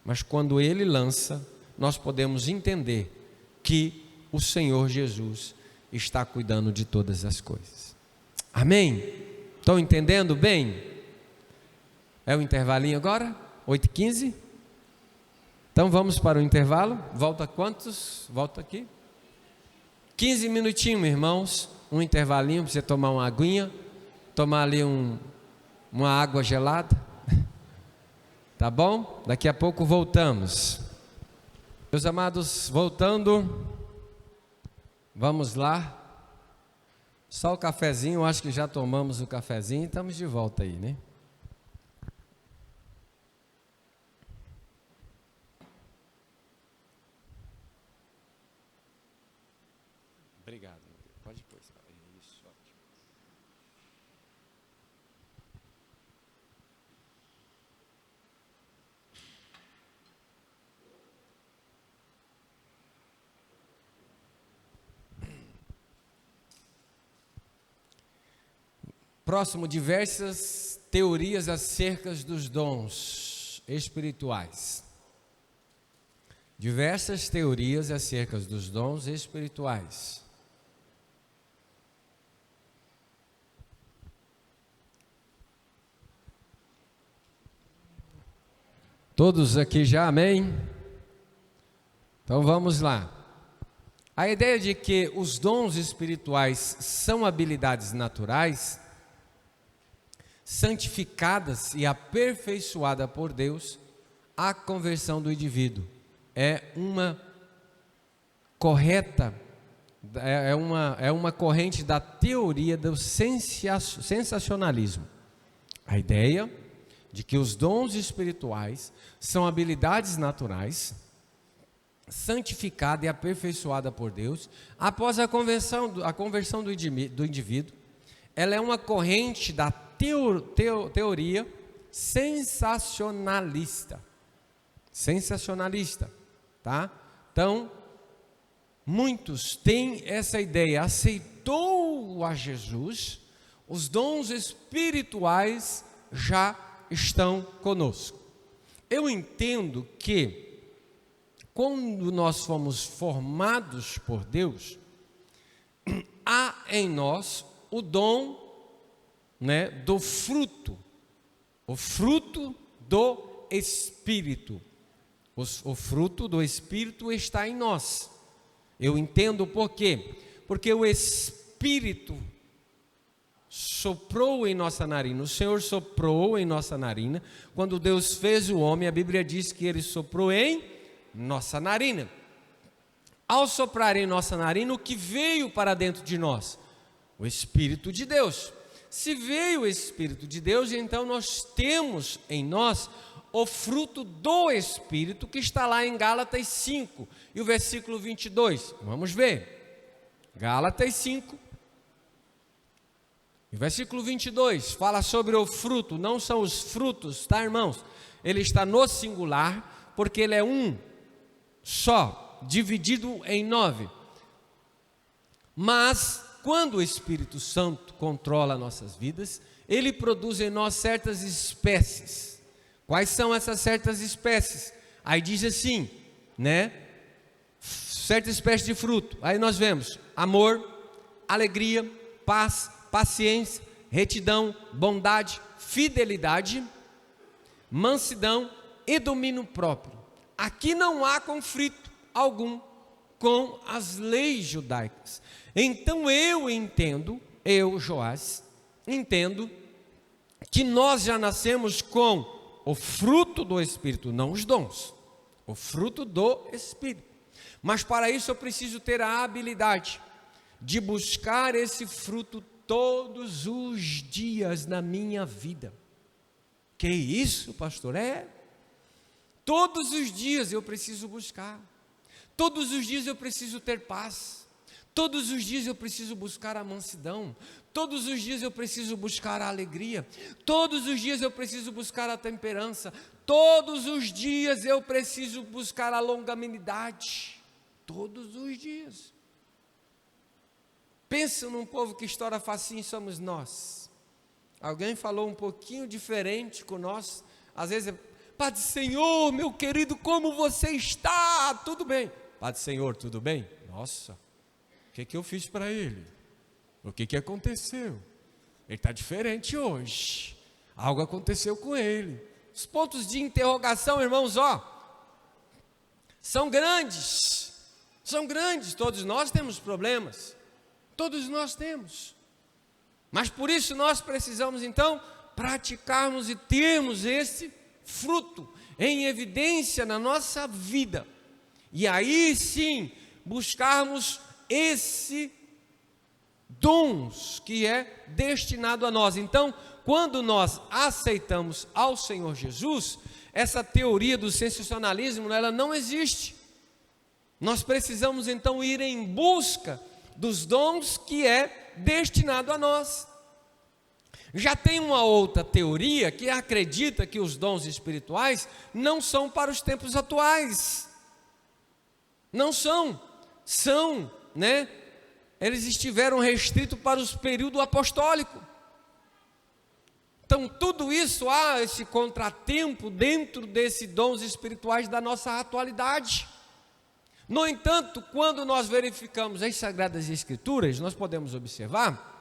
mas quando ele lança, nós podemos entender que o Senhor Jesus está cuidando de todas as coisas. Amém? Estão entendendo bem? É o intervalinho agora? 8h15? Então vamos para o intervalo. Volta quantos? Volta aqui. 15 minutinhos, irmãos. Um intervalinho para você tomar uma aguinha, tomar ali uma água gelada. Tá bom? Daqui a pouco voltamos. Meus amados, voltando. Vamos lá. Só o cafezinho, acho que já tomamos o cafezinho e estamos de volta aí, né? Obrigado. Pode pôr. Isso, ótimo. Próximo, diversas teorias acerca dos dons espirituais. Diversas teorias acerca dos dons espirituais. Todos aqui já, amém? Então vamos lá. A ideia de que os dons espirituais são habilidades naturais, santificadas e aperfeiçoadas por Deus, a conversão do indivíduo é uma correta, é uma corrente da teoria do sensacionalismo. A ideia de que os dons espirituais são habilidades naturais, santificada e aperfeiçoada por Deus, após a conversão do indivíduo. Ela é uma corrente da teoria sensacionalista, tá? Então, muitos têm essa ideia: aceitou a Jesus, os dons espirituais já estão conosco. Eu entendo que quando nós fomos formados por Deus, há em nós o dom, né, do fruto, o fruto do Espírito. O fruto do Espírito está em nós. Eu entendo por quê? Porque o Espírito soprou em nossa narina, o Senhor soprou em nossa narina. Quando Deus fez o homem, a Bíblia diz que Ele soprou em nossa narina. Ao soprar em nossa narina, o que veio para dentro de nós? O Espírito de Deus. Se veio o Espírito de Deus, então nós temos em nós o fruto do Espírito, que está lá em Gálatas 5, e o versículo 22. Vamos ver. Gálatas 5. O versículo 22 fala sobre o fruto. Não são os frutos, tá, irmãos? Ele está no singular, porque ele é um só, dividido em 9. Mas quando o Espírito Santo controla nossas vidas, ele produz em nós certas espécies. Quais são essas certas espécies? Aí diz assim, né? Certa espécie de fruto. Aí nós vemos amor, alegria, paz, paciência, retidão, bondade, fidelidade, mansidão e domínio próprio. Aqui não há conflito algum com as leis judaicas. Então eu entendo, Joás, entendo que nós já nascemos com o fruto do Espírito, não os dons, o fruto do Espírito. Mas para isso eu preciso ter a habilidade de buscar esse fruto todos os dias na minha vida. Que isso, pastor? Todos os dias eu preciso buscar. Todos os dias eu preciso ter paz. Todos os dias eu preciso buscar a mansidão. Todos os dias eu preciso buscar a alegria. Todos os dias eu preciso buscar a temperança. Todos os dias eu preciso buscar a longanimidade. Todos os dias. Pensa num povo que estoura facinho, somos nós. Alguém falou um pouquinho diferente com nós. Às vezes, Pai do Senhor, meu querido, como você está? Tudo bem. Pai do Senhor, tudo bem? Nossa, o que eu fiz para ele? O que aconteceu? Ele está diferente hoje. Algo aconteceu com ele. Os pontos de interrogação, irmãos, são grandes. São grandes. Todos nós temos problemas. Todos nós temos. Mas por isso nós precisamos então praticarmos e termos esse fruto em evidência na nossa vida. E aí sim buscarmos esse dons que é destinado a nós. Então, quando nós aceitamos ao Senhor Jesus, essa teoria do sensacionalismo, ela não existe. Nós precisamos então ir em busca dos dons que é destinado a nós. Já tem uma outra teoria que acredita que os dons espirituais não são para os tempos atuais. Não são. São, né? Eles estiveram restritos para os períodos apostólicos. Então, tudo isso, há esse contratempo dentro desses dons espirituais da nossa atualidade. No entanto, quando nós verificamos as Sagradas Escrituras, nós podemos observar,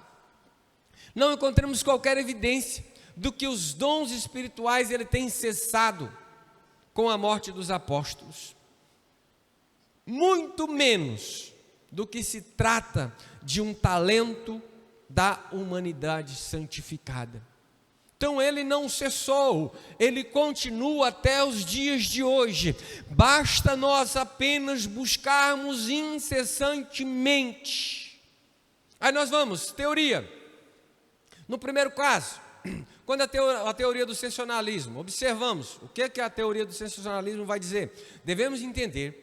não encontramos qualquer evidência do que os dons espirituais ele tem cessado com a morte dos apóstolos. Muito menos do que se trata de um talento da humanidade santificada. Então ele não cessou, ele continua até os dias de hoje. Basta nós apenas buscarmos incessantemente. Aí nós vamos, teoria. No primeiro caso, quando a teoria do sensacionalismo, observamos o que a teoria do sensacionalismo vai dizer. Devemos entender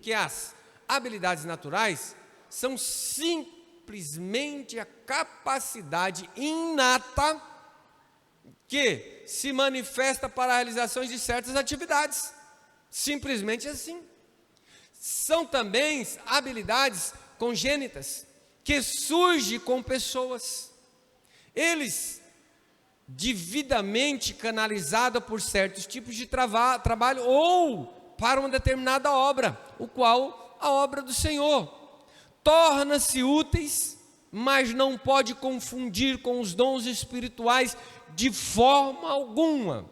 que as habilidades naturais são simplesmente a capacidade inata que se manifesta para a realização de certas atividades, simplesmente assim. São também habilidades congênitas, que surgem com pessoas, eles devidamente canalizados por certos tipos de trabalho, ou para uma determinada obra, o qual a obra do Senhor, torna-se úteis, mas não pode confundir com os dons espirituais de forma alguma.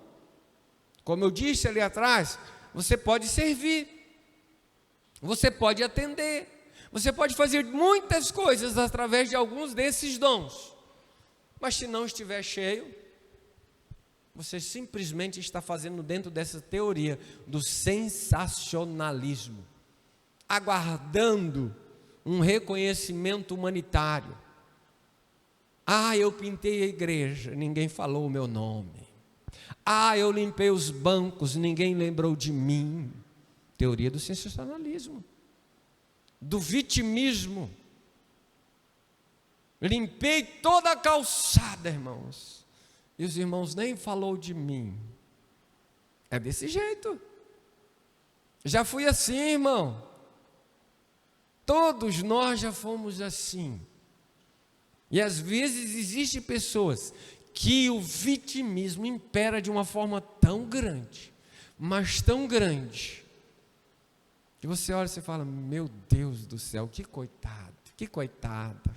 Como eu disse ali atrás, você pode servir, você pode atender, você pode fazer muitas coisas através de alguns desses dons, mas se não estiver cheio, você simplesmente está fazendo dentro dessa teoria do sensacionalismo, aguardando um reconhecimento humanitário. Eu pintei a igreja, ninguém falou o meu nome. Eu limpei os bancos, ninguém lembrou de mim. Teoria do sensacionalismo, do vitimismo. Limpei toda a calçada, irmãos, e os irmãos nem falou de mim. É desse jeito. Já fui assim, irmão. Todos nós já fomos assim. E às vezes existem pessoas que o vitimismo impera de uma forma tão grande, mas tão grande, que você olha e você fala: meu Deus do céu, que coitado, que coitada,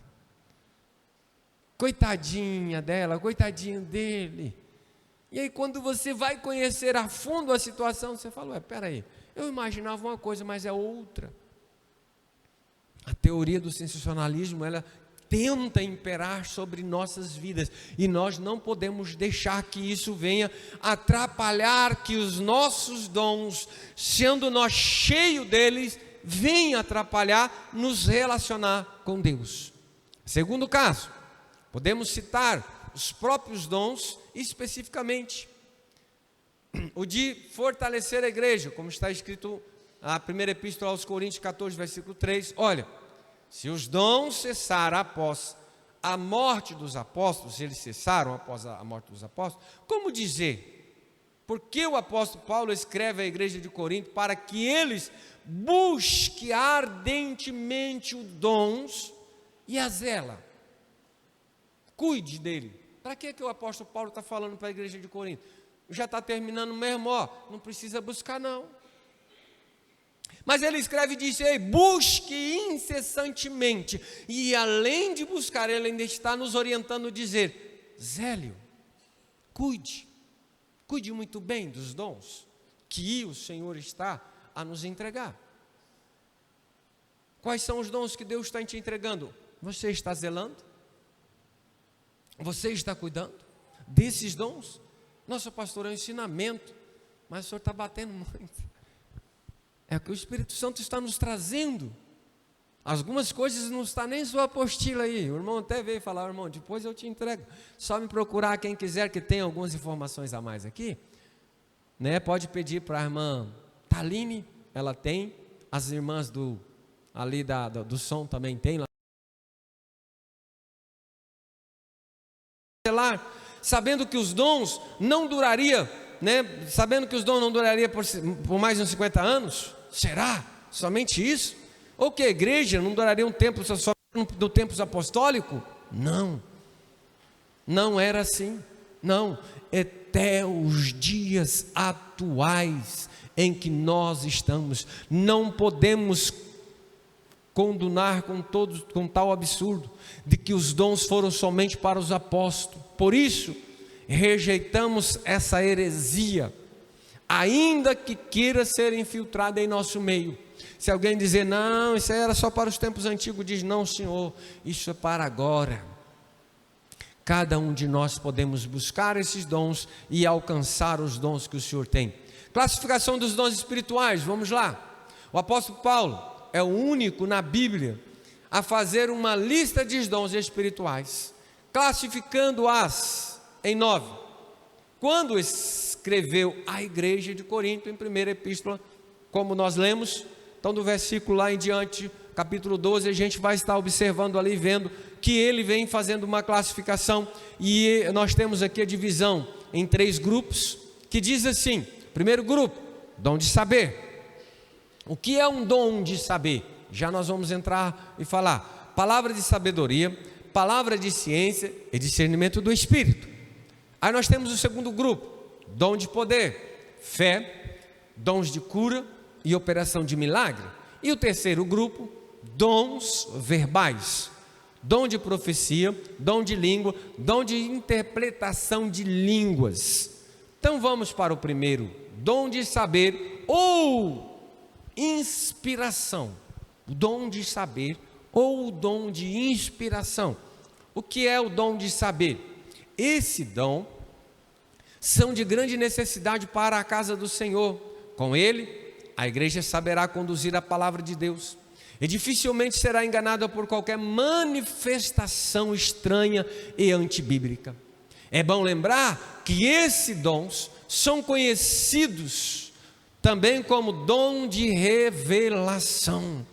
coitadinha dela, coitadinho dele. E aí quando você vai conhecer a fundo a situação, você fala: peraí, eu imaginava uma coisa, mas é outra. A teoria do sensacionalismo, ela tenta imperar sobre nossas vidas, e nós não podemos deixar que isso venha atrapalhar, que os nossos dons, sendo nós cheios deles, venha atrapalhar nos relacionar com Deus. Segundo caso, podemos citar os próprios dons especificamente. o de fortalecer a igreja, como está escrito na primeira epístola aos Coríntios 14, versículo 3. Olha, se os dons cessaram após a morte dos apóstolos, eles cessaram após a morte dos apóstolos, como dizer? Porque o apóstolo Paulo escreve à igreja de Corinto para que eles busquem ardentemente os dons e a zela. Cuide dele. Para que o apóstolo Paulo está falando para a igreja de Corinto? Já está terminando mesmo, não precisa buscar não. Mas ele escreve e diz: ei, busque incessantemente. E além de buscar, ele ainda está nos orientando a dizer: zélio, cuide muito bem dos dons que o Senhor está a nos entregar. Quais são os dons que Deus está te entregando? Você está zelando? Você está cuidando desses dons? Nossa, pastor, é um ensinamento, mas o senhor está batendo muito. É o que o Espírito Santo está nos trazendo. Algumas coisas não está nem em sua apostila aí. O irmão até veio falar: irmão, depois eu te entrego. Só me procurar quem quiser que tenha algumas informações a mais aqui, né? Pode pedir para a irmã Taline, ela tem. As irmãs do som também tem lá. Sabendo que os dons não duraria, né? Sabendo que os dons não duraria por mais uns 50 anos. Será? Somente isso? Ou que a igreja não duraria um tempo só no tempo apostólico? Não era assim. Não, até os dias atuais em que nós estamos, não podemos condenar com tal absurdo de que os dons foram somente para os apóstolos. Por isso, rejeitamos essa heresia, ainda que queira ser infiltrada em nosso meio. Se alguém dizer: não, isso era só para os tempos antigos, diz: não, Senhor, isso é para agora. Cada um de nós podemos buscar esses dons e alcançar os dons que o Senhor tem. Classificação dos dons espirituais, vamos lá. O apóstolo Paulo é o único na Bíblia a fazer uma lista de dons espirituais, classificando-as em 9. Quando escreveu à igreja de Corinto, em primeira epístola, como nós lemos, então do versículo lá em diante, capítulo 12, a gente vai estar observando ali, vendo que ele vem fazendo uma classificação, e nós temos aqui a divisão em 3 grupos, que diz assim: primeiro grupo, dom de saber. O que é um dom de saber? Já nós vamos entrar e falar. Palavra de sabedoria, palavra de ciência e discernimento do Espírito. Aí nós temos o segundo grupo, dom de poder, fé, dons de cura e operação de milagre. E o terceiro grupo, dons verbais, dom de profecia, dom de língua, dom de interpretação de línguas. Então vamos para o primeiro, dom de saber ou inspiração. O dom de saber ou o dom de inspiração. O que é o dom de saber? Esse dom são de grande necessidade para a casa do Senhor. Com ele, a igreja saberá conduzir a palavra de Deus e dificilmente será enganada por qualquer manifestação estranha e antibíblica. É bom lembrar que esses dons são conhecidos também como dom de revelação,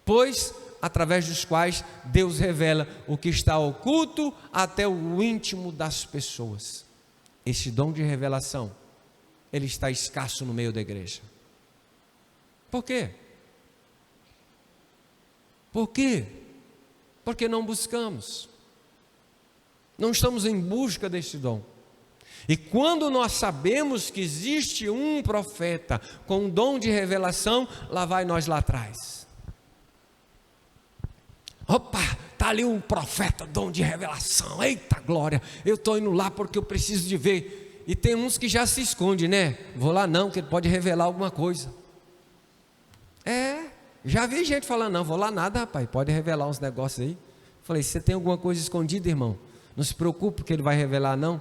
pois através dos quais Deus revela o que está oculto até o íntimo das pessoas. Esse dom de revelação, ele está escasso no meio da igreja. Por quê? Por quê? Porque não buscamos. Não estamos em busca desse dom. E quando nós sabemos que existe um profeta com um dom de revelação, lá vai nós lá atrás. Opa, está ali um profeta, dom de revelação, eita glória, eu estou indo lá porque eu preciso de ver. E tem uns que já se escondem, né? Vou lá não, que ele pode revelar alguma coisa. Já vi gente falando: não, vou lá nada, rapaz, pode revelar uns negócios aí. Falei: você tem alguma coisa escondida, irmão? Não se preocupe que ele vai revelar não.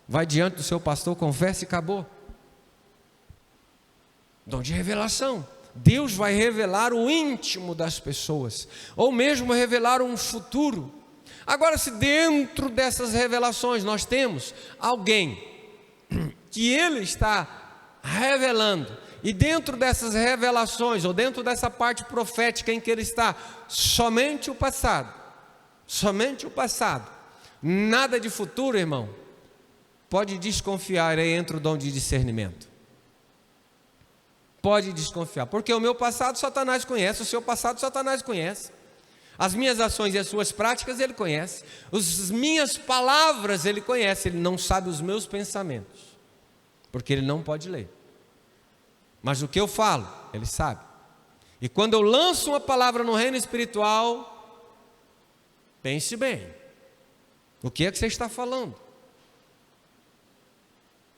Vai diante do seu pastor, confessa e acabou. Dom de revelação. Deus vai revelar o íntimo das pessoas, ou mesmo revelar um futuro. Agora, se dentro dessas revelações nós temos alguém que Ele está revelando. E dentro dessas revelações, ou dentro dessa parte profética em que Ele está, somente o passado, nada de futuro, irmão. Pode desconfiar, aí entra o dom de discernimento. Pode desconfiar, porque o meu passado Satanás conhece, o seu passado Satanás conhece. As minhas ações e as suas práticas Ele conhece. As minhas palavras Ele conhece. Ele não sabe os meus pensamentos, porque Ele não pode ler. Mas o que eu falo, Ele sabe. E quando eu lanço uma palavra no reino espiritual, pense bem. O que é que você está falando?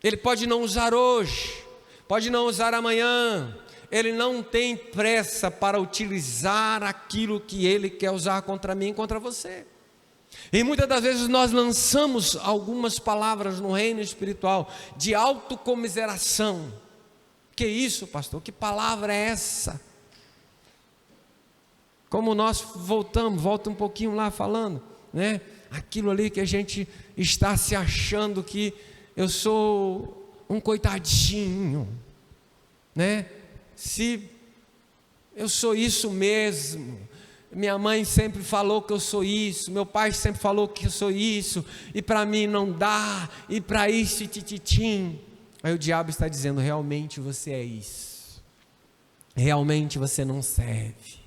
Ele pode não usar hoje, pode não usar amanhã. Ele não tem pressa para utilizar aquilo que Ele quer usar contra mim e contra você. E muitas das vezes nós lançamos algumas palavras no reino espiritual de autocomiseração. Que isso, pastor? Que palavra é essa? Como nós volta um pouquinho lá falando, né? Aquilo ali que a gente está se achando que eu sou um coitadinho, né? Se eu sou isso mesmo, minha mãe sempre falou que eu sou isso, meu pai sempre falou que eu sou isso, e para mim não dá, e para isso tititim. Aí o diabo está dizendo, realmente você é isso, realmente você não serve.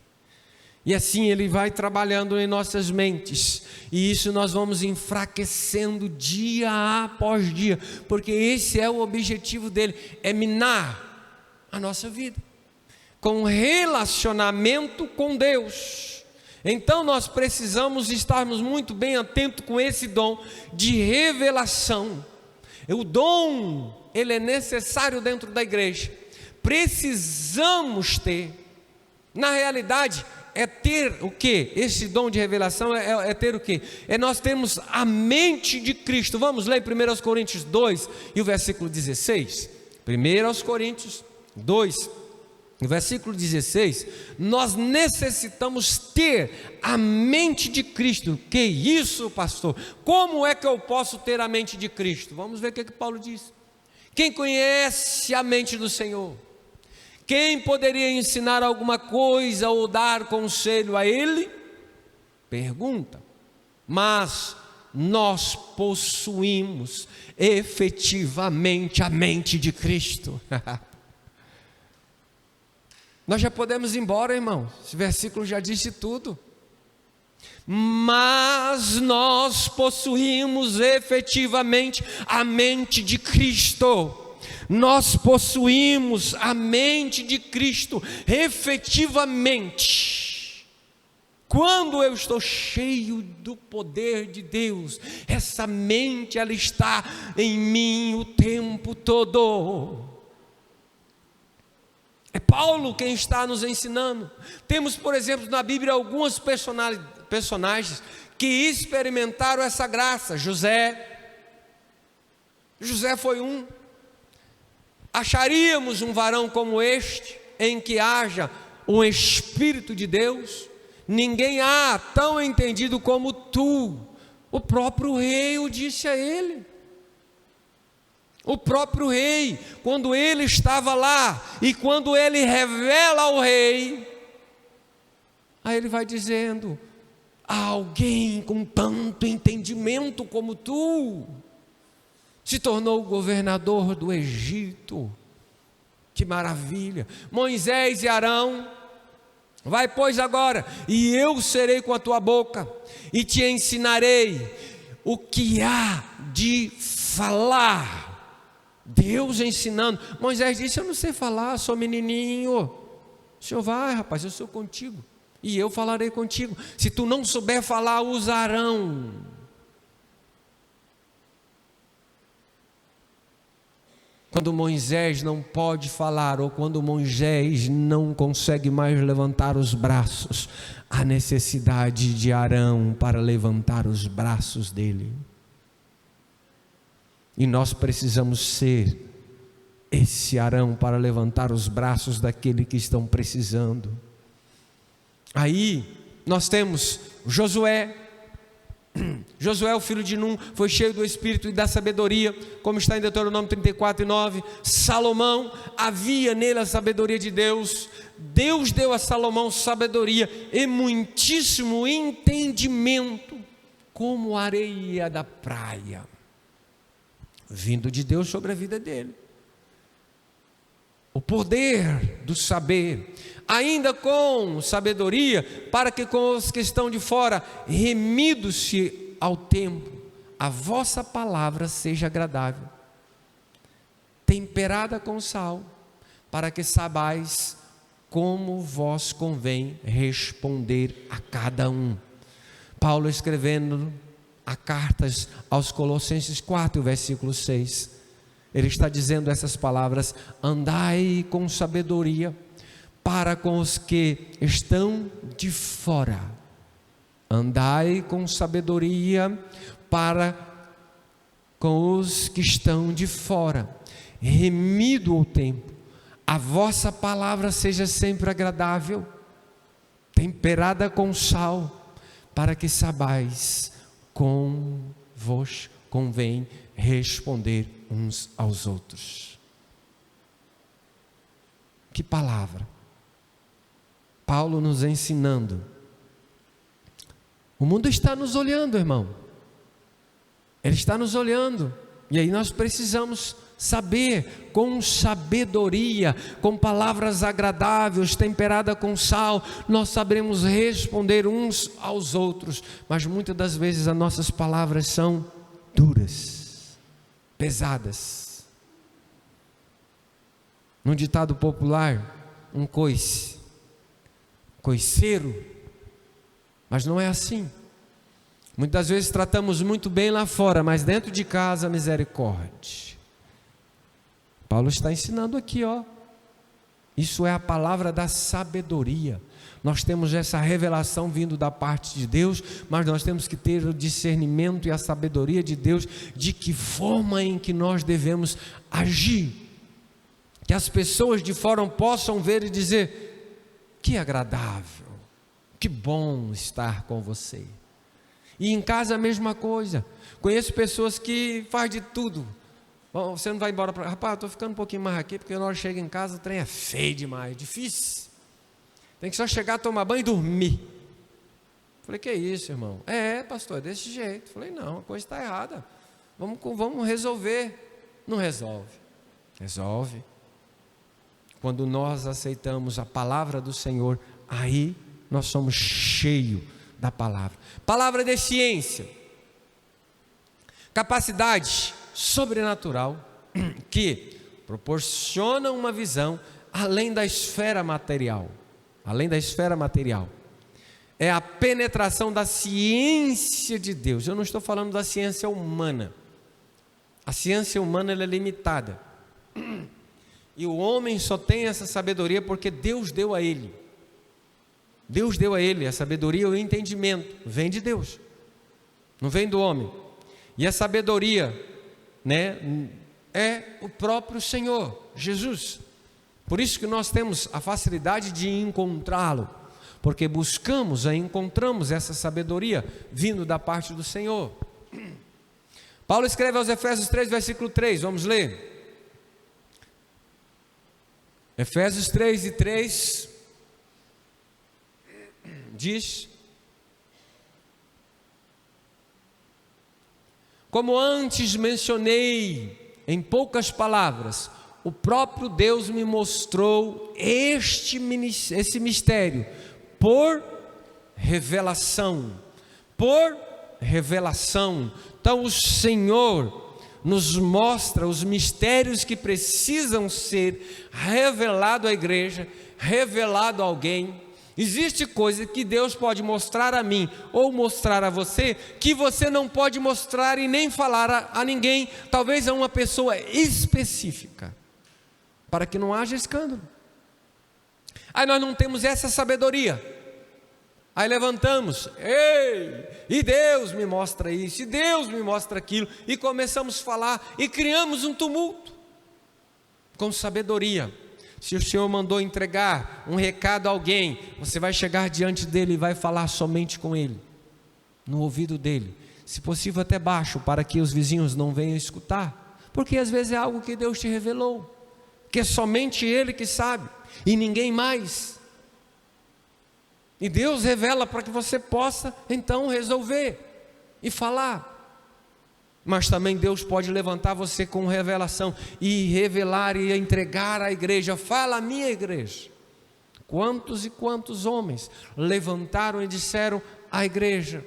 E assim ele vai trabalhando em nossas mentes, e isso nós vamos enfraquecendo dia após dia, porque esse é o objetivo dele, é minar a nossa vida, com relacionamento com Deus. Então nós precisamos estarmos muito bem atentos com esse dom de revelação. O dom, ele é necessário dentro da igreja, precisamos ter. Na realidade, é ter o quê? Esse dom de revelação é ter o quê? É nós termos a mente de Cristo. Vamos ler 1 Coríntios 2 e o versículo 16. 1 Coríntios 2, no versículo 16, nós necessitamos ter a mente de Cristo. Que isso, pastor? Como é que eu posso ter a mente de Cristo? Vamos ver o que Paulo diz. Quem conhece a mente do Senhor? Quem poderia ensinar alguma coisa ou dar conselho a Ele? Pergunta. Mas nós possuímos efetivamente a mente de Cristo. Nós já podemos ir embora, irmão. Esse versículo já disse tudo. Mas nós possuímos efetivamente a mente de Cristo. Nós possuímos a mente de Cristo efetivamente. Quando eu estou cheio do poder de Deus, essa mente ela está em mim o tempo todo. É Paulo quem está nos ensinando. Temos, por exemplo, na Bíblia alguns personagens que experimentaram essa graça. José foi um. Acharíamos um varão como este, em que haja um Espírito de Deus? Ninguém há tão entendido como tu. O próprio rei o disse a ele. O próprio rei, quando ele estava lá, e quando ele revela ao rei, aí ele vai dizendo, há alguém com tanto entendimento como tu, se tornou governador do Egito, que maravilha. Moisés e Arão, vai pois agora, e eu serei com a tua boca, e te ensinarei o que há de falar. Deus ensinando. Moisés disse, eu não sei falar, sou menininho. O Senhor vai, rapaz, eu sou contigo, e eu falarei contigo. Se tu não souber falar, usa Arão. Quando Moisés não pode falar, ou quando Moisés não consegue mais levantar os braços, há necessidade de Arão para levantar os braços dele. E nós precisamos ser esse Arão para levantar os braços daquele que estão precisando. Aí nós temos Josué. Josué, o filho de Num, foi cheio do Espírito e da sabedoria, como está em Deuteronômio 34:9. Salomão, havia nele a sabedoria de Deus. Deus deu a Salomão sabedoria e muitíssimo entendimento, como a areia da praia, vindo de Deus sobre a vida dele. O poder do saber, ainda com sabedoria, para que com os que estão de fora, remidos-se ao tempo, a vossa palavra seja agradável, temperada com sal, para que saibais como vos convém responder a cada um. Paulo escrevendo a cartas aos Colossenses 4, versículo 6, ele está dizendo essas palavras: andai com sabedoria para com os que estão de fora. Andai com sabedoria para com os que estão de fora, remido o tempo, a vossa palavra seja sempre agradável, temperada com sal, para que saibais como vos convém responder uns aos outros. Que palavra! Paulo nos ensinando. O mundo está nos olhando, irmão. Ele está nos olhando. E aí nós precisamos saber, com sabedoria, com palavras agradáveis, temperada com sal, nós saberemos responder uns aos outros. Mas muitas das vezes as nossas palavras são duras, pesadas. Num ditado popular, um coiceiro. Mas não é assim. Muitas vezes tratamos muito bem lá fora, mas dentro de casa, misericórdia. Paulo está ensinando aqui, ó. Isso é a palavra da sabedoria. Nós temos essa revelação vindo da parte de Deus, mas nós temos que ter o discernimento e a sabedoria de Deus, de que forma em que nós devemos agir. Que as pessoas de fora possam ver e dizer: que agradável. Que bom estar com você. E em casa a mesma coisa. Conheço pessoas que fazem de tudo. Bom, você não vai embora para... Rapaz, estou ficando um pouquinho mais aqui, porque na hora que chega em casa o trem é feio demais, difícil. Tem que só chegar, tomar banho e dormir. Falei, que isso, irmão? Pastor, é desse jeito. Falei, não, a coisa está errada. Vamos resolver. Não resolve. Resolve. Quando nós aceitamos a palavra do Senhor, aí nós somos cheios da palavra. Palavra de ciência, capacidade sobrenatural que proporciona uma visão além da esfera material. Além da esfera material. É a penetração da ciência de Deus. Eu não estou falando da ciência humana. A ciência humana ela é limitada. E o homem só tem essa sabedoria porque Deus deu a ele. Deus deu a ele a sabedoria e o entendimento. Vem de Deus, não vem do homem. E a sabedoria, é o próprio Senhor, Jesus. Por isso que nós temos a facilidade de encontrá-lo, porque buscamos e encontramos essa sabedoria vindo da parte do Senhor. Paulo escreve aos Efésios 3, versículo 3, vamos ler. Efésios 3 e 3 diz: como antes mencionei em poucas palavras, o próprio Deus me mostrou esse mistério por revelação. Então o Senhor nos mostra os mistérios que precisam ser revelados à igreja, revelado a alguém. Existe coisa que Deus pode mostrar a mim ou mostrar a você, que você não pode mostrar e nem falar a ninguém, talvez a uma pessoa específica, para que não haja escândalo. Aí nós não temos essa sabedoria. Aí levantamos, e Deus me mostra isso, e Deus me mostra aquilo, e começamos a falar, e criamos um tumulto, com sabedoria. Se o Senhor mandou entregar um recado a alguém, você vai chegar diante dele e vai falar somente com ele, no ouvido dele, se possível até baixo, para que os vizinhos não venham escutar, porque às vezes é algo que Deus te revelou, que é somente Ele que sabe, e ninguém mais, e Deus revela para que você possa então resolver e falar. Mas também Deus pode levantar você com revelação e revelar e entregar à igreja. Fala a minha igreja. Quantos e quantos homens levantaram e disseram à igreja,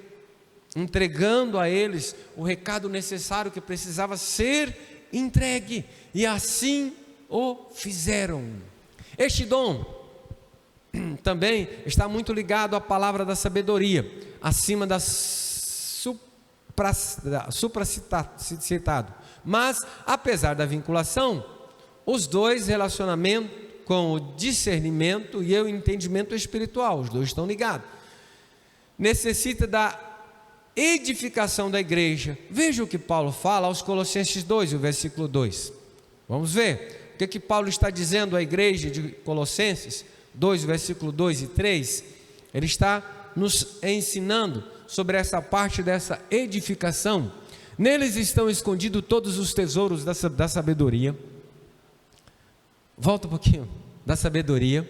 entregando a eles o recado necessário que precisava ser entregue, e assim o fizeram. Este dom também está muito ligado à palavra da sabedoria, acima da supracitado. Mas, apesar da vinculação, os dois relacionamentos com o discernimento e o entendimento espiritual, os dois estão ligados. Necessita da edificação da igreja. Veja o que Paulo fala aos Colossenses 2, o versículo 2. Vamos ver o que Paulo está dizendo à igreja de Colossenses 2, versículo 2 e 3. Ele está nos ensinando sobre essa parte dessa edificação. Neles estão escondidos todos os tesouros da sabedoria. Volta um pouquinho. Da sabedoria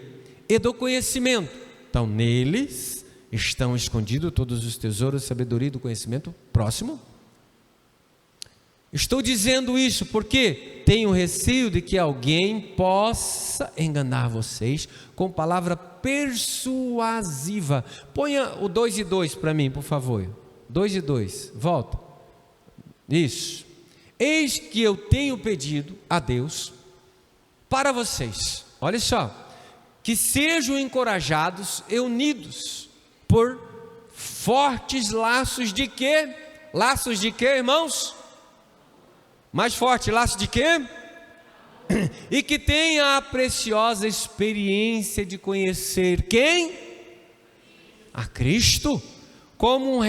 e do conhecimento. Então, neles estão escondidos todos os tesouros da sabedoria e do conhecimento. Próximo. Estou dizendo isso porque tenho receio de que alguém possa enganar vocês com palavra persuasiva. Ponha o 2 e 2 para mim, por favor. 2 e 2, volta. Isso. Eis que eu tenho pedido a Deus para vocês, olha só, que sejam encorajados e unidos por fortes laços de quê? Laços de quê, irmãos? Mais forte, laço de quê? E que tenha a preciosa experiência de conhecer quem? A Cristo, como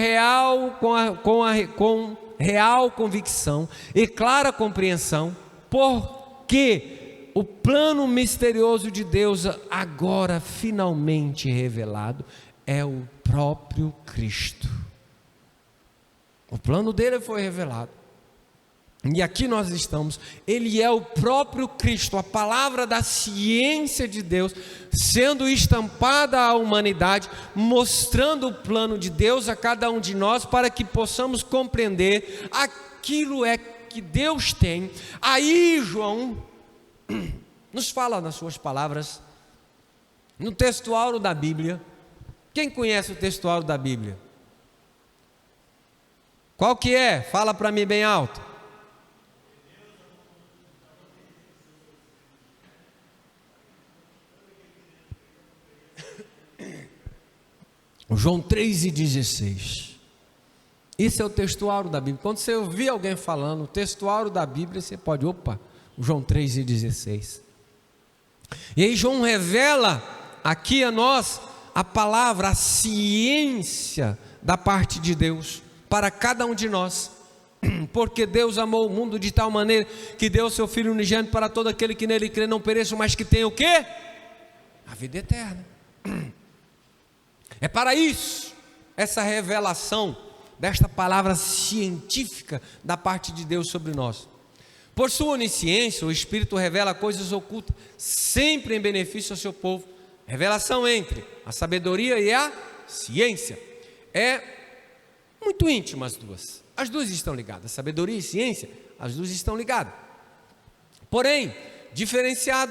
com real convicção e clara compreensão, porque o plano misterioso de Deus, agora finalmente revelado, é o próprio Cristo. O plano dele foi revelado. E aqui nós estamos, ele é o próprio Cristo, a palavra da ciência de Deus, sendo estampada à humanidade, mostrando o plano de Deus a cada um de nós, para que possamos compreender aquilo que Deus tem. Aí João nos fala nas suas palavras, no textuário da Bíblia. Quem conhece o textuário da Bíblia? Qual que é? Fala para mim bem alto. João 3,16. Esse é o textuário da Bíblia. Quando você ouvir alguém falando o textuário da Bíblia, você pode, João 3,16. E aí João revela aqui a nós a palavra, a ciência da parte de Deus para cada um de nós. Porque Deus amou o mundo de tal maneira que deu o seu Filho unigênito para todo aquele que nele crê não pereça, mas que tenha o quê? A vida eterna. É para isso, essa revelação desta palavra científica da parte de Deus sobre nós. Por sua onisciência, o Espírito revela coisas ocultas, sempre em benefício ao seu povo. Revelação entre a sabedoria e a ciência. É muito íntima as duas. As duas estão ligadas. Sabedoria e ciência, as duas estão ligadas. Porém, diferenciar,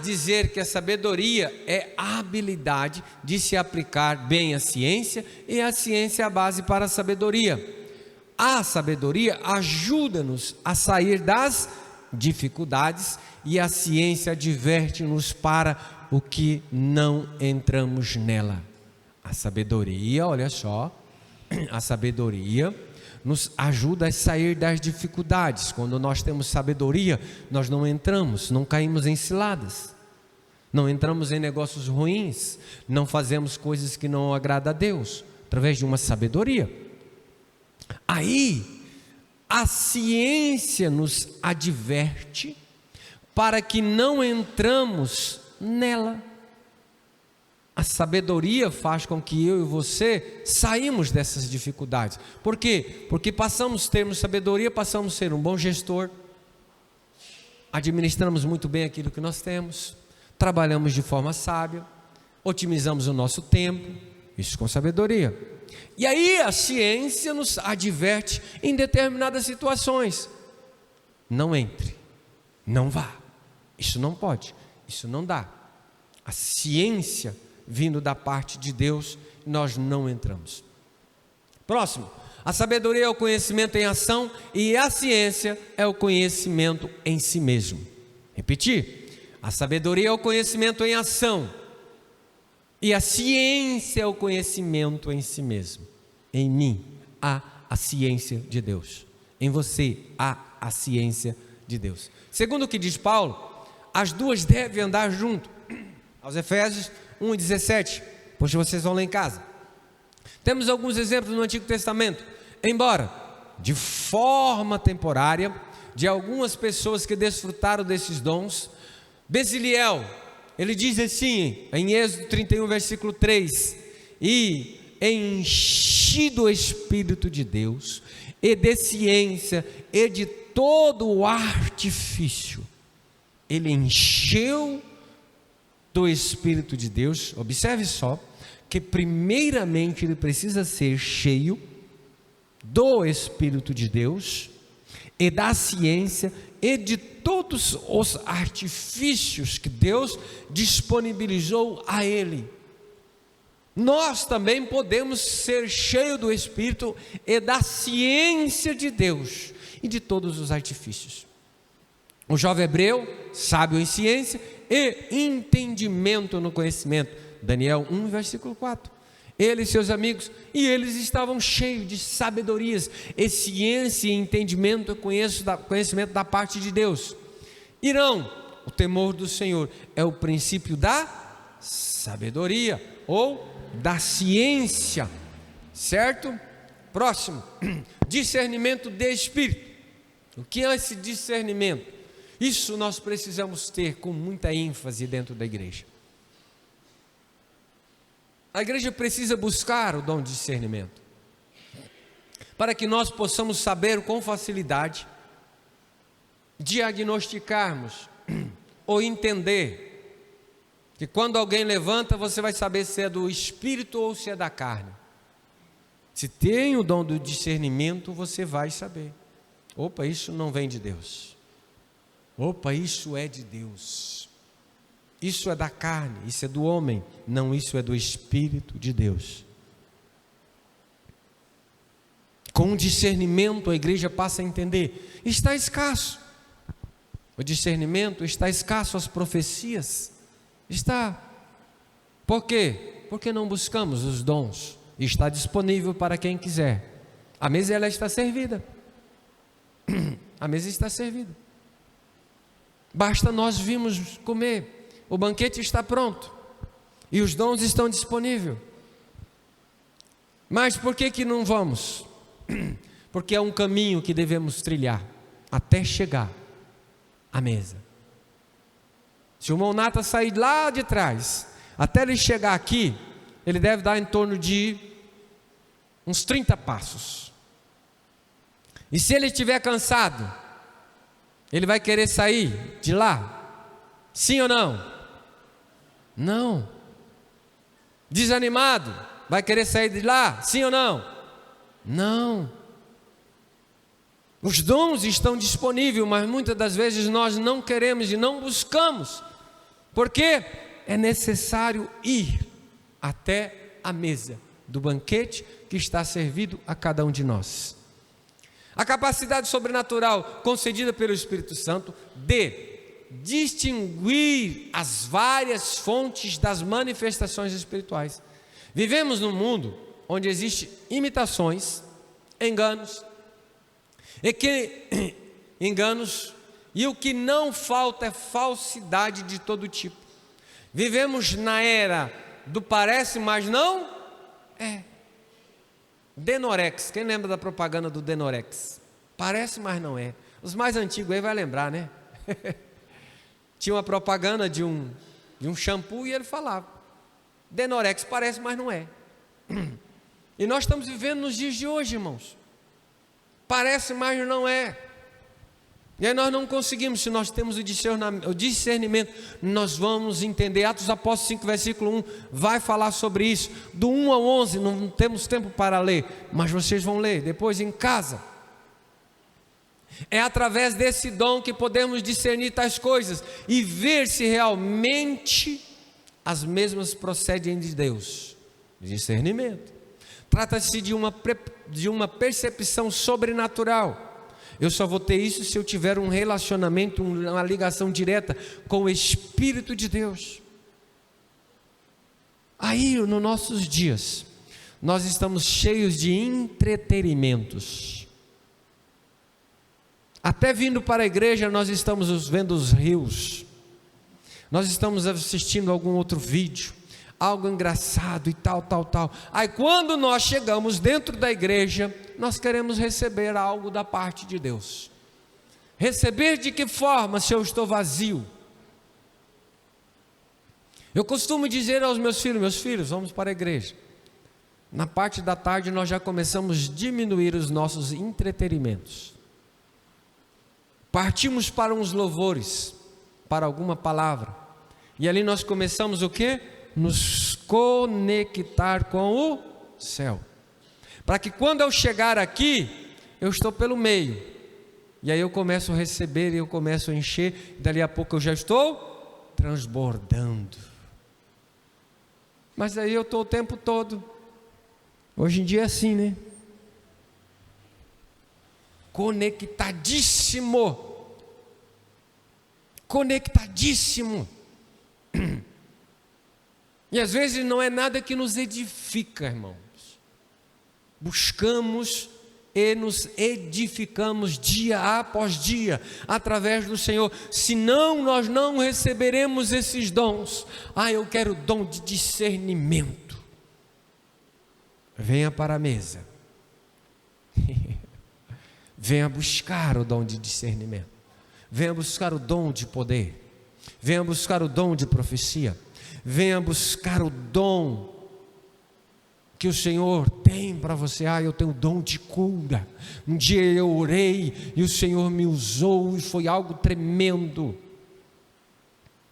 dizer que a sabedoria é a habilidade de se aplicar bem à ciência, e a ciência é a base para a sabedoria. A sabedoria ajuda-nos a sair das dificuldades, e a ciência adverte-nos para o que não entramos nela. A sabedoria, olha só, a sabedoria nos ajuda a sair das dificuldades. Quando nós temos sabedoria, nós não entramos, não caímos em ciladas, não entramos em negócios ruins, não fazemos coisas que não agradam a Deus, através de uma sabedoria. Aí, a ciência nos adverte para que não entramos nela. A sabedoria faz com que eu e você saímos dessas dificuldades. Por quê? Porque termos sabedoria, passamos a ser um bom gestor, administramos muito bem aquilo que nós temos, trabalhamos de forma sábia, otimizamos o nosso tempo, isso com sabedoria. E aí a ciência nos adverte em determinadas situações: não entre, não vá, isso não pode, isso não dá. A ciência vindo da parte de Deus, nós não entramos. Próximo, a sabedoria é o conhecimento em ação e a ciência é o conhecimento em si mesmo. Repetir, a sabedoria é o conhecimento em ação e a ciência é o conhecimento em si mesmo. Em mim há a ciência de Deus, em você há a ciência de Deus. Segundo o que diz Paulo, as duas devem andar junto. Aos Efésios 1:17, pois vocês vão ler em casa. Temos alguns exemplos no Antigo Testamento, embora de forma temporária, de algumas pessoas que desfrutaram desses dons. Bezaliel, ele diz assim, em Êxodo 31, versículo 3, e enchido o Espírito de Deus, e de ciência, e de todo o artifício. Ele encheu do Espírito de Deus. Observe só, que primeiramente ele precisa ser cheio do Espírito de Deus, e da ciência, e de todos os artifícios que Deus disponibilizou a ele. Nós também podemos ser cheios do Espírito e da ciência de Deus e de todos os artifícios. O jovem hebreu, sábio em ciência e entendimento no conhecimento. Daniel 1, versículo 4. Ele e seus amigos, e eles estavam cheios de sabedorias e ciência e entendimento, conhecimento da parte de Deus. Irão, o temor do Senhor é o princípio da sabedoria ou da ciência, certo? Próximo, discernimento de espírito. O que é esse discernimento? Isso nós precisamos ter com muita ênfase dentro da igreja. A igreja precisa buscar o dom de discernimento, para que nós possamos saber com facilidade, diagnosticarmos ou entender, que quando alguém levanta, você vai saber se é do espírito ou se é da carne. Se tem o dom do discernimento, você vai saber. Opa, isso não vem de Deus. Opa, isso é de Deus. Isso é da carne, isso é do homem. Não, isso é do Espírito de Deus. Com discernimento a igreja passa a entender. Está escasso o discernimento, está escasso as profecias. Está. Por quê? Porque não buscamos os dons. Está disponível para quem quiser. A mesa ela está servida. A mesa está servida. Basta nós virmos comer. O banquete está pronto e os dons estão disponíveis. Mas por que não vamos? Porque é um caminho que devemos trilhar até chegar à mesa. Se o Monata sair lá de trás, até ele chegar aqui, ele deve dar em torno de uns 30 passos. E se ele estiver cansado, ele vai querer sair de lá? Sim ou não? Não. Desanimado, vai querer sair de lá? Sim ou não? Não. Os dons estão disponíveis, mas muitas das vezes nós não queremos e não buscamos, porque é necessário ir até a mesa do banquete que está servido a cada um de nós. A capacidade sobrenatural concedida pelo Espírito Santo de distinguir as várias fontes das manifestações espirituais. Vivemos num mundo onde existem imitações, enganos, e o que não falta é falsidade de todo tipo. Vivemos na era do parece, mas não é. Denorex, quem lembra da propaganda do Denorex? Parece, mas não é. Os mais antigos aí vai lembrar, né? Tinha uma propaganda de um shampoo e ele falava: Denorex parece, mas não é. E nós estamos vivendo nos dias de hoje, irmãos. Parece, mas não é. E aí nós não conseguimos, se nós temos o discernimento, nós vamos entender. Atos dos Apóstolos 5, versículo 1, vai falar sobre isso. Do 1 ao 11, não temos tempo para ler, mas vocês vão ler depois em casa. É através desse dom que podemos discernir tais coisas e ver se realmente as mesmas procedem de Deus. Discernimento. Trata-se de uma percepção sobrenatural. Eu só vou ter isso se eu tiver um relacionamento, uma ligação direta com o Espírito de Deus. Aí, nos nossos dias, nós estamos cheios de entretenimentos. Até vindo para a igreja, nós estamos vendo os rios. Nós estamos assistindo algum outro vídeo, algo engraçado e tal. Aí quando nós chegamos dentro da igreja, nós queremos receber algo da parte de Deus. Receber de que forma, se eu estou vazio? Eu costumo dizer aos meus filhos, vamos para a igreja. Na parte da tarde nós já começamos a diminuir os nossos entretenimentos. Partimos para uns louvores, para alguma palavra. E ali nós começamos o quê? Nos conectar com o céu, para que quando eu chegar aqui, eu estou pelo meio, e aí eu começo a receber, e eu começo a encher, e dali a pouco eu já estou transbordando, mas aí eu estou o tempo todo, hoje em dia é assim, né? Conectadíssimo, e às vezes não é nada que nos edifica, irmãos. Buscamos e nos edificamos dia após dia, através do Senhor. Senão nós não receberemos esses dons. Eu quero dom de discernimento. Venha para a mesa. Venha buscar o dom de discernimento. Venha buscar o dom de poder. Venha buscar o dom de profecia. Venha buscar o dom que o Senhor tem para você. Eu tenho o dom de cura. Um dia eu orei e o Senhor me usou e foi algo tremendo.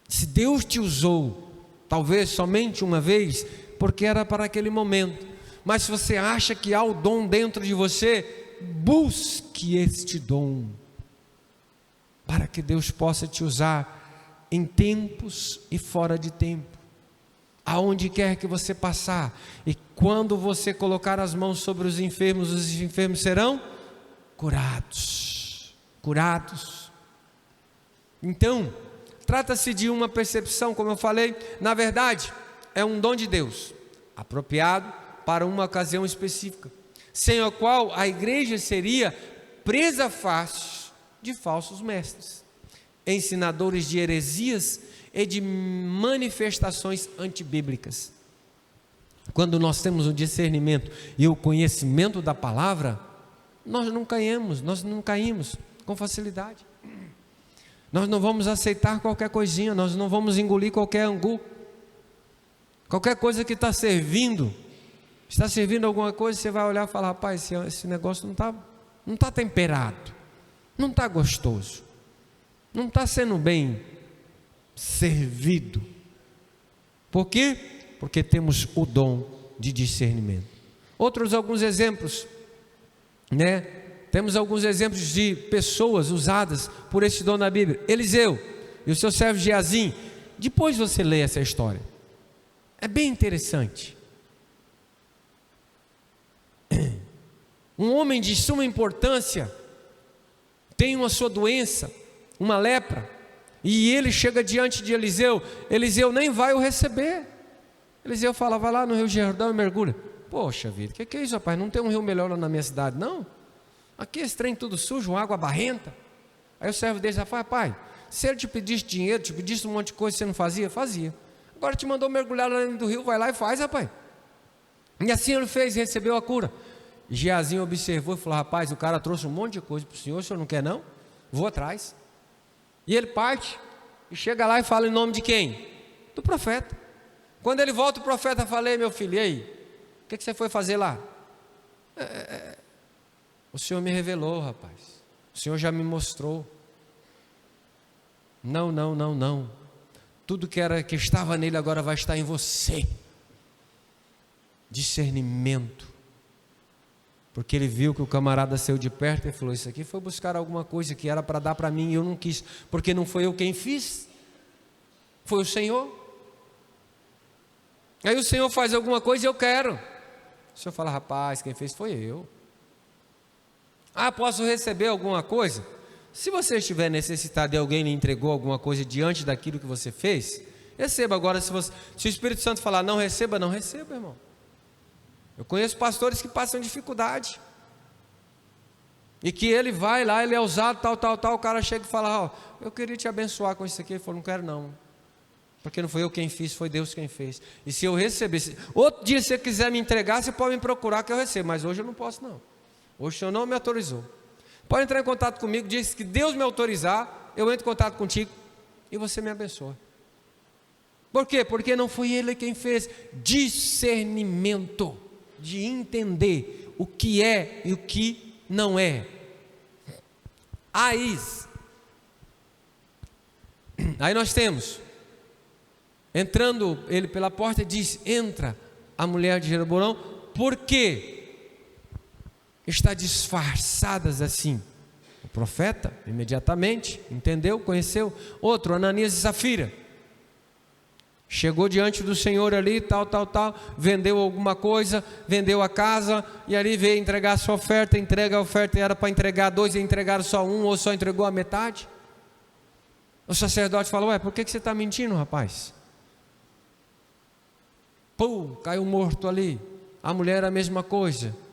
Se Deus te usou, talvez somente uma vez, porque era para aquele momento. Mas se você acha que há o dom dentro de você, busque este dom, para que Deus possa te usar em tempos e fora de tempo. Aonde quer que você passar, e quando você colocar as mãos sobre os enfermos serão curados. Então, trata-se de uma percepção, como eu falei, na verdade, é um dom de Deus, apropriado para uma ocasião específica, sem a qual a igreja seria presa fácil de falsos mestres, ensinadores de heresias e de manifestações antibíblicas. Quando nós temos o discernimento e o conhecimento da palavra, nós não caímos com facilidade. Nós não vamos aceitar qualquer coisinha, nós não vamos engolir qualquer angu. Qualquer coisa que está servindo alguma coisa, você vai olhar e falar: rapaz, esse negócio não está temperado, não está gostoso, não está sendo bem servido. Por quê? Porque temos o dom de discernimento. Alguns exemplos, né? Temos alguns exemplos de pessoas usadas por esse dom na Bíblia. Eliseu e o seu servo Geazim. Depois você lê essa história, é bem interessante. Um homem de suma importância tem uma sua doença, uma lepra, e ele chega diante de Eliseu. Eliseu nem vai o receber. Eliseu fala: vai lá no Rio Jordão e mergulha. Poxa vida, o que é isso, rapaz? Não tem um rio melhor lá na minha cidade, não? Aqui esse trem tudo sujo, água barrenta. Aí o servo dele fala: rapaz, se ele te pedisse dinheiro, te pedisse um monte de coisa, você não fazia? Fazia. Agora te mandou mergulhar lá dentro do rio, vai lá e faz, rapaz. E assim ele fez e recebeu a cura. Geazim observou e falou: rapaz, o cara trouxe um monte de coisa para o senhor não quer não? Vou atrás. E ele parte e chega lá e fala em nome de quem? Do profeta. Quando ele volta, o profeta fala: ei, meu filho, e aí? O que você foi fazer lá? O Senhor me revelou, rapaz. O Senhor já me mostrou. Não. Tudo que estava nele agora vai estar em você. Discernimento. Porque ele viu que o camarada saiu de perto e falou: isso aqui foi buscar alguma coisa que era para dar para mim e eu não quis, porque não foi eu quem fiz, foi o Senhor. Aí o Senhor faz alguma coisa e eu quero. O Senhor fala: rapaz, quem fez foi eu. Posso receber alguma coisa? Se você estiver necessitado e alguém lhe entregou alguma coisa diante daquilo que você fez, receba. Agora, se o Espírito Santo falar não receba, não receba, irmão. Eu conheço pastores que passam dificuldade, e que ele vai lá, ele é usado, tal, o cara chega e fala: eu queria te abençoar com isso aqui. Ele falou: não quero não, porque não foi eu quem fiz, foi Deus quem fez. E se eu receber, outro dia se você quiser me entregar, você pode me procurar que eu recebo, mas hoje eu não posso não. Hoje o Senhor não me autorizou. Pode entrar em contato comigo, diz que Deus me autorizar, eu entro em contato contigo e você me abençoa. Por quê? Porque não foi Ele quem fez. Discernimento, de entender o que é e o que não é. Aí nós temos, entrando ele pela porta, diz: entra a mulher de Jeroboão, porque está disfarçadas assim. O profeta imediatamente entendeu, conheceu. Outro, Ananias e Safira, chegou diante do Senhor ali, tal, vendeu alguma coisa, vendeu a casa, e ali veio entregar a sua oferta. Entrega a oferta, era para entregar 2, e entregaram só 1, ou só entregou a metade. O sacerdote falou: por que você está mentindo, rapaz? Caiu morto ali. A mulher a mesma coisa.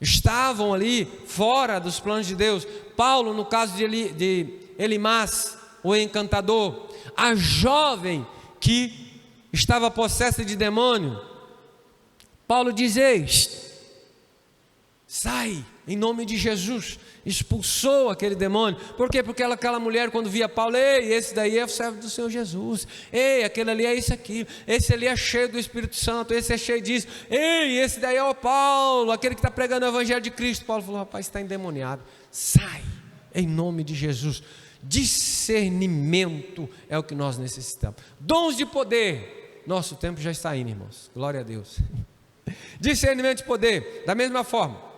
Estavam ali fora dos planos de Deus. Paulo, no caso de Elimas, o encantador, a jovem que estava possessa de demônio, Paulo diz: sai, em nome de Jesus. Expulsou aquele demônio. Por quê? Porque aquela mulher, quando via Paulo: esse daí é o servo do Senhor Jesus, aquele ali é isso aqui, esse ali é cheio do Espírito Santo, esse é cheio disso, esse daí é o Paulo, aquele que está pregando o Evangelho de Cristo. Paulo falou: rapaz, está endemoniado, sai, em nome de Jesus. Discernimento é o que nós necessitamos. Dons de poder, nosso tempo já está indo, irmãos, glória a Deus. Discernimento de poder, da mesma forma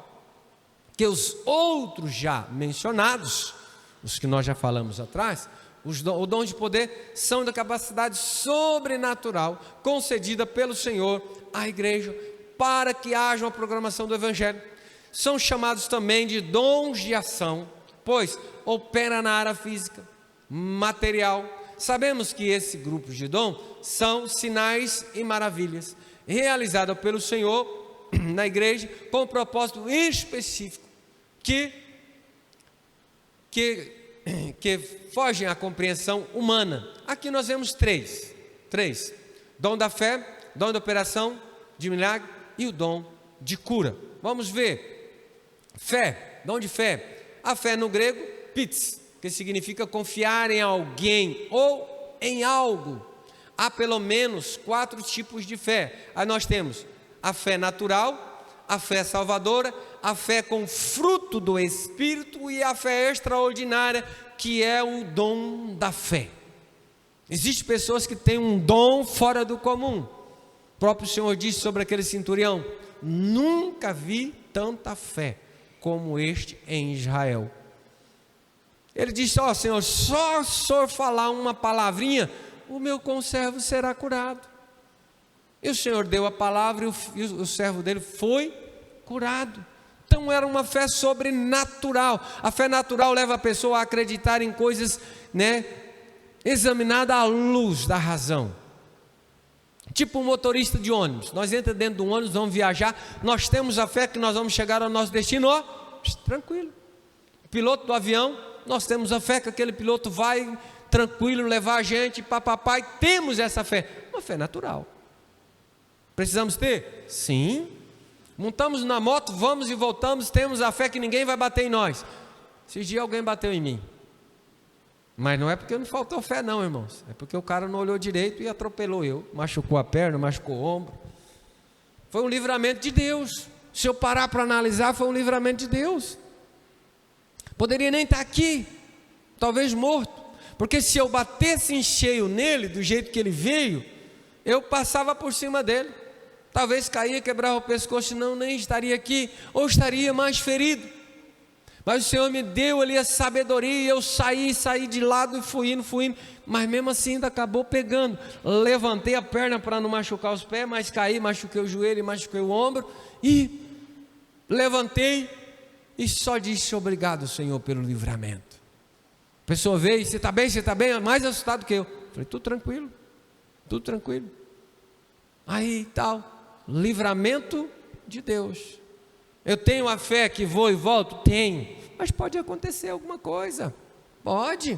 que os outros já mencionados, os que nós já falamos atrás, o dom de poder são da capacidade sobrenatural concedida pelo Senhor à igreja para que haja uma programação do Evangelho. São chamados também de dons de ação, pois opera na área física, material. Sabemos que esse grupo de dom são sinais e maravilhas realizados pelo Senhor na igreja com um propósito específico que fogem à compreensão humana. Aqui nós vemos três: dom da fé, dom da operação de milagre e o dom de cura. Vamos ver. Fé, dom de fé. A fé no grego, pits, que significa confiar em alguém ou em algo. Há pelo menos 4 tipos de fé. Aí nós temos a fé natural, a fé salvadora, a fé com fruto do Espírito e a fé extraordinária, que é o dom da fé. Existem pessoas que têm um dom fora do comum. O próprio Senhor disse sobre aquele centurião: nunca vi tanta fé como este em Israel. Ele disse: Senhor, só o Senhor falar uma palavrinha, o meu conservo será curado. E o Senhor deu a palavra e o servo dele foi curado. Então era uma fé sobrenatural. A fé natural leva a pessoa a acreditar em coisas, examinada à luz da razão. Tipo um motorista de ônibus. Nós entramos dentro do ônibus, vamos viajar, nós temos a fé que nós vamos chegar ao nosso destino, tranquilo. O piloto do avião, nós temos a fé que aquele piloto vai tranquilo levar a gente, papai, temos essa fé. Uma fé natural. Precisamos ter? Sim. Montamos na moto, vamos e voltamos, temos a fé que ninguém vai bater em nós. Esses dias alguém bateu em mim. Mas não é porque não faltou fé não, irmãos. É porque o cara não olhou direito e atropelou eu. Machucou a perna, machucou o ombro. Foi um livramento de Deus. Se eu parar para analisar, foi um livramento de Deus. Poderia nem estar aqui, talvez morto. Porque se eu batesse em cheio nele, do jeito que ele veio, eu passava por cima dele. Talvez caía, quebrava o pescoço, não, nem estaria aqui, ou estaria mais ferido. Mas o Senhor me deu ali a sabedoria, e eu saí de lado e fui indo, mas mesmo assim ainda acabou pegando. Levantei a perna para não machucar os pés, mas caí, machuquei o joelho, machuquei o ombro, e levantei, e só disse obrigado, Senhor, pelo livramento. A pessoa veio, você está bem, mais assustado que eu. Falei, tudo tranquilo. Aí tal, livramento de Deus. Eu tenho a fé que vou e volto? Tenho, mas pode acontecer alguma coisa, pode.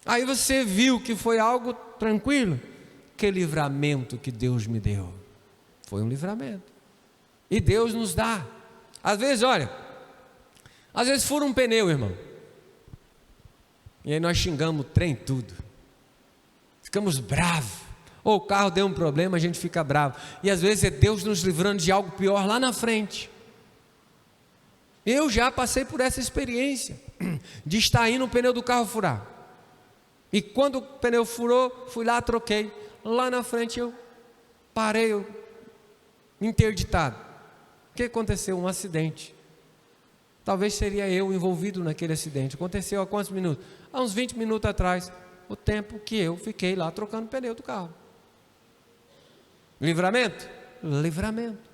Aí você viu que foi algo tranquilo, que livramento que Deus me deu, foi um livramento, e Deus nos dá, às vezes, olha, às vezes fura um pneu, irmão, e aí nós xingamos o trem tudo, ficamos bravos, ou o carro deu um problema, a gente fica bravo, e às vezes é Deus nos livrando de algo pior lá na frente. Eu já passei por essa experiência, de estar indo o pneu do carro furar, e quando o pneu furou, fui lá, troquei, lá na frente eu parei, interditado. O que aconteceu? Um acidente. Talvez seria eu envolvido naquele acidente. Aconteceu há quantos minutos? Há uns 20 minutos atrás, o tempo que eu fiquei lá trocando o pneu do carro. Livramento? Livramento.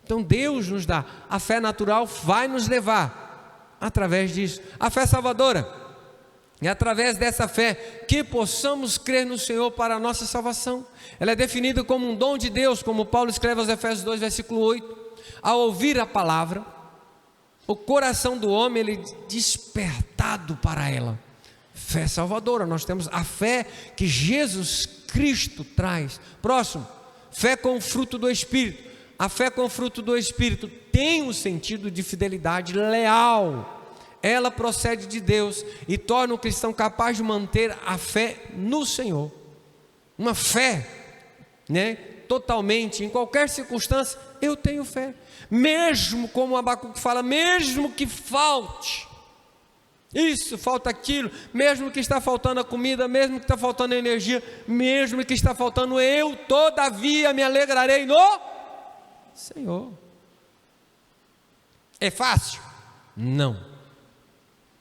Então Deus nos dá, a fé natural vai nos levar através disso, a fé salvadora, é através dessa fé que possamos crer no Senhor para a nossa salvação. Ela é definida como um dom de Deus, como Paulo escreve aos Efésios 2, versículo 8, ao ouvir a palavra, o coração do homem ele é despertado para ela. Fé salvadora, nós temos a fé que Jesus Cristo traz. Próximo, fé com o fruto do Espírito. A fé com o fruto do Espírito tem um sentido de fidelidade leal. Ela procede de Deus e torna o cristão capaz de manter a fé no Senhor. Uma fé, totalmente, em qualquer circunstância, eu tenho fé. Mesmo como o Abacuque fala, mesmo que falte isso, falta aquilo, mesmo que está faltando a comida, mesmo que está faltando a energia, mesmo que está faltando eu, todavia me alegrarei no Senhor. É fácil? Não.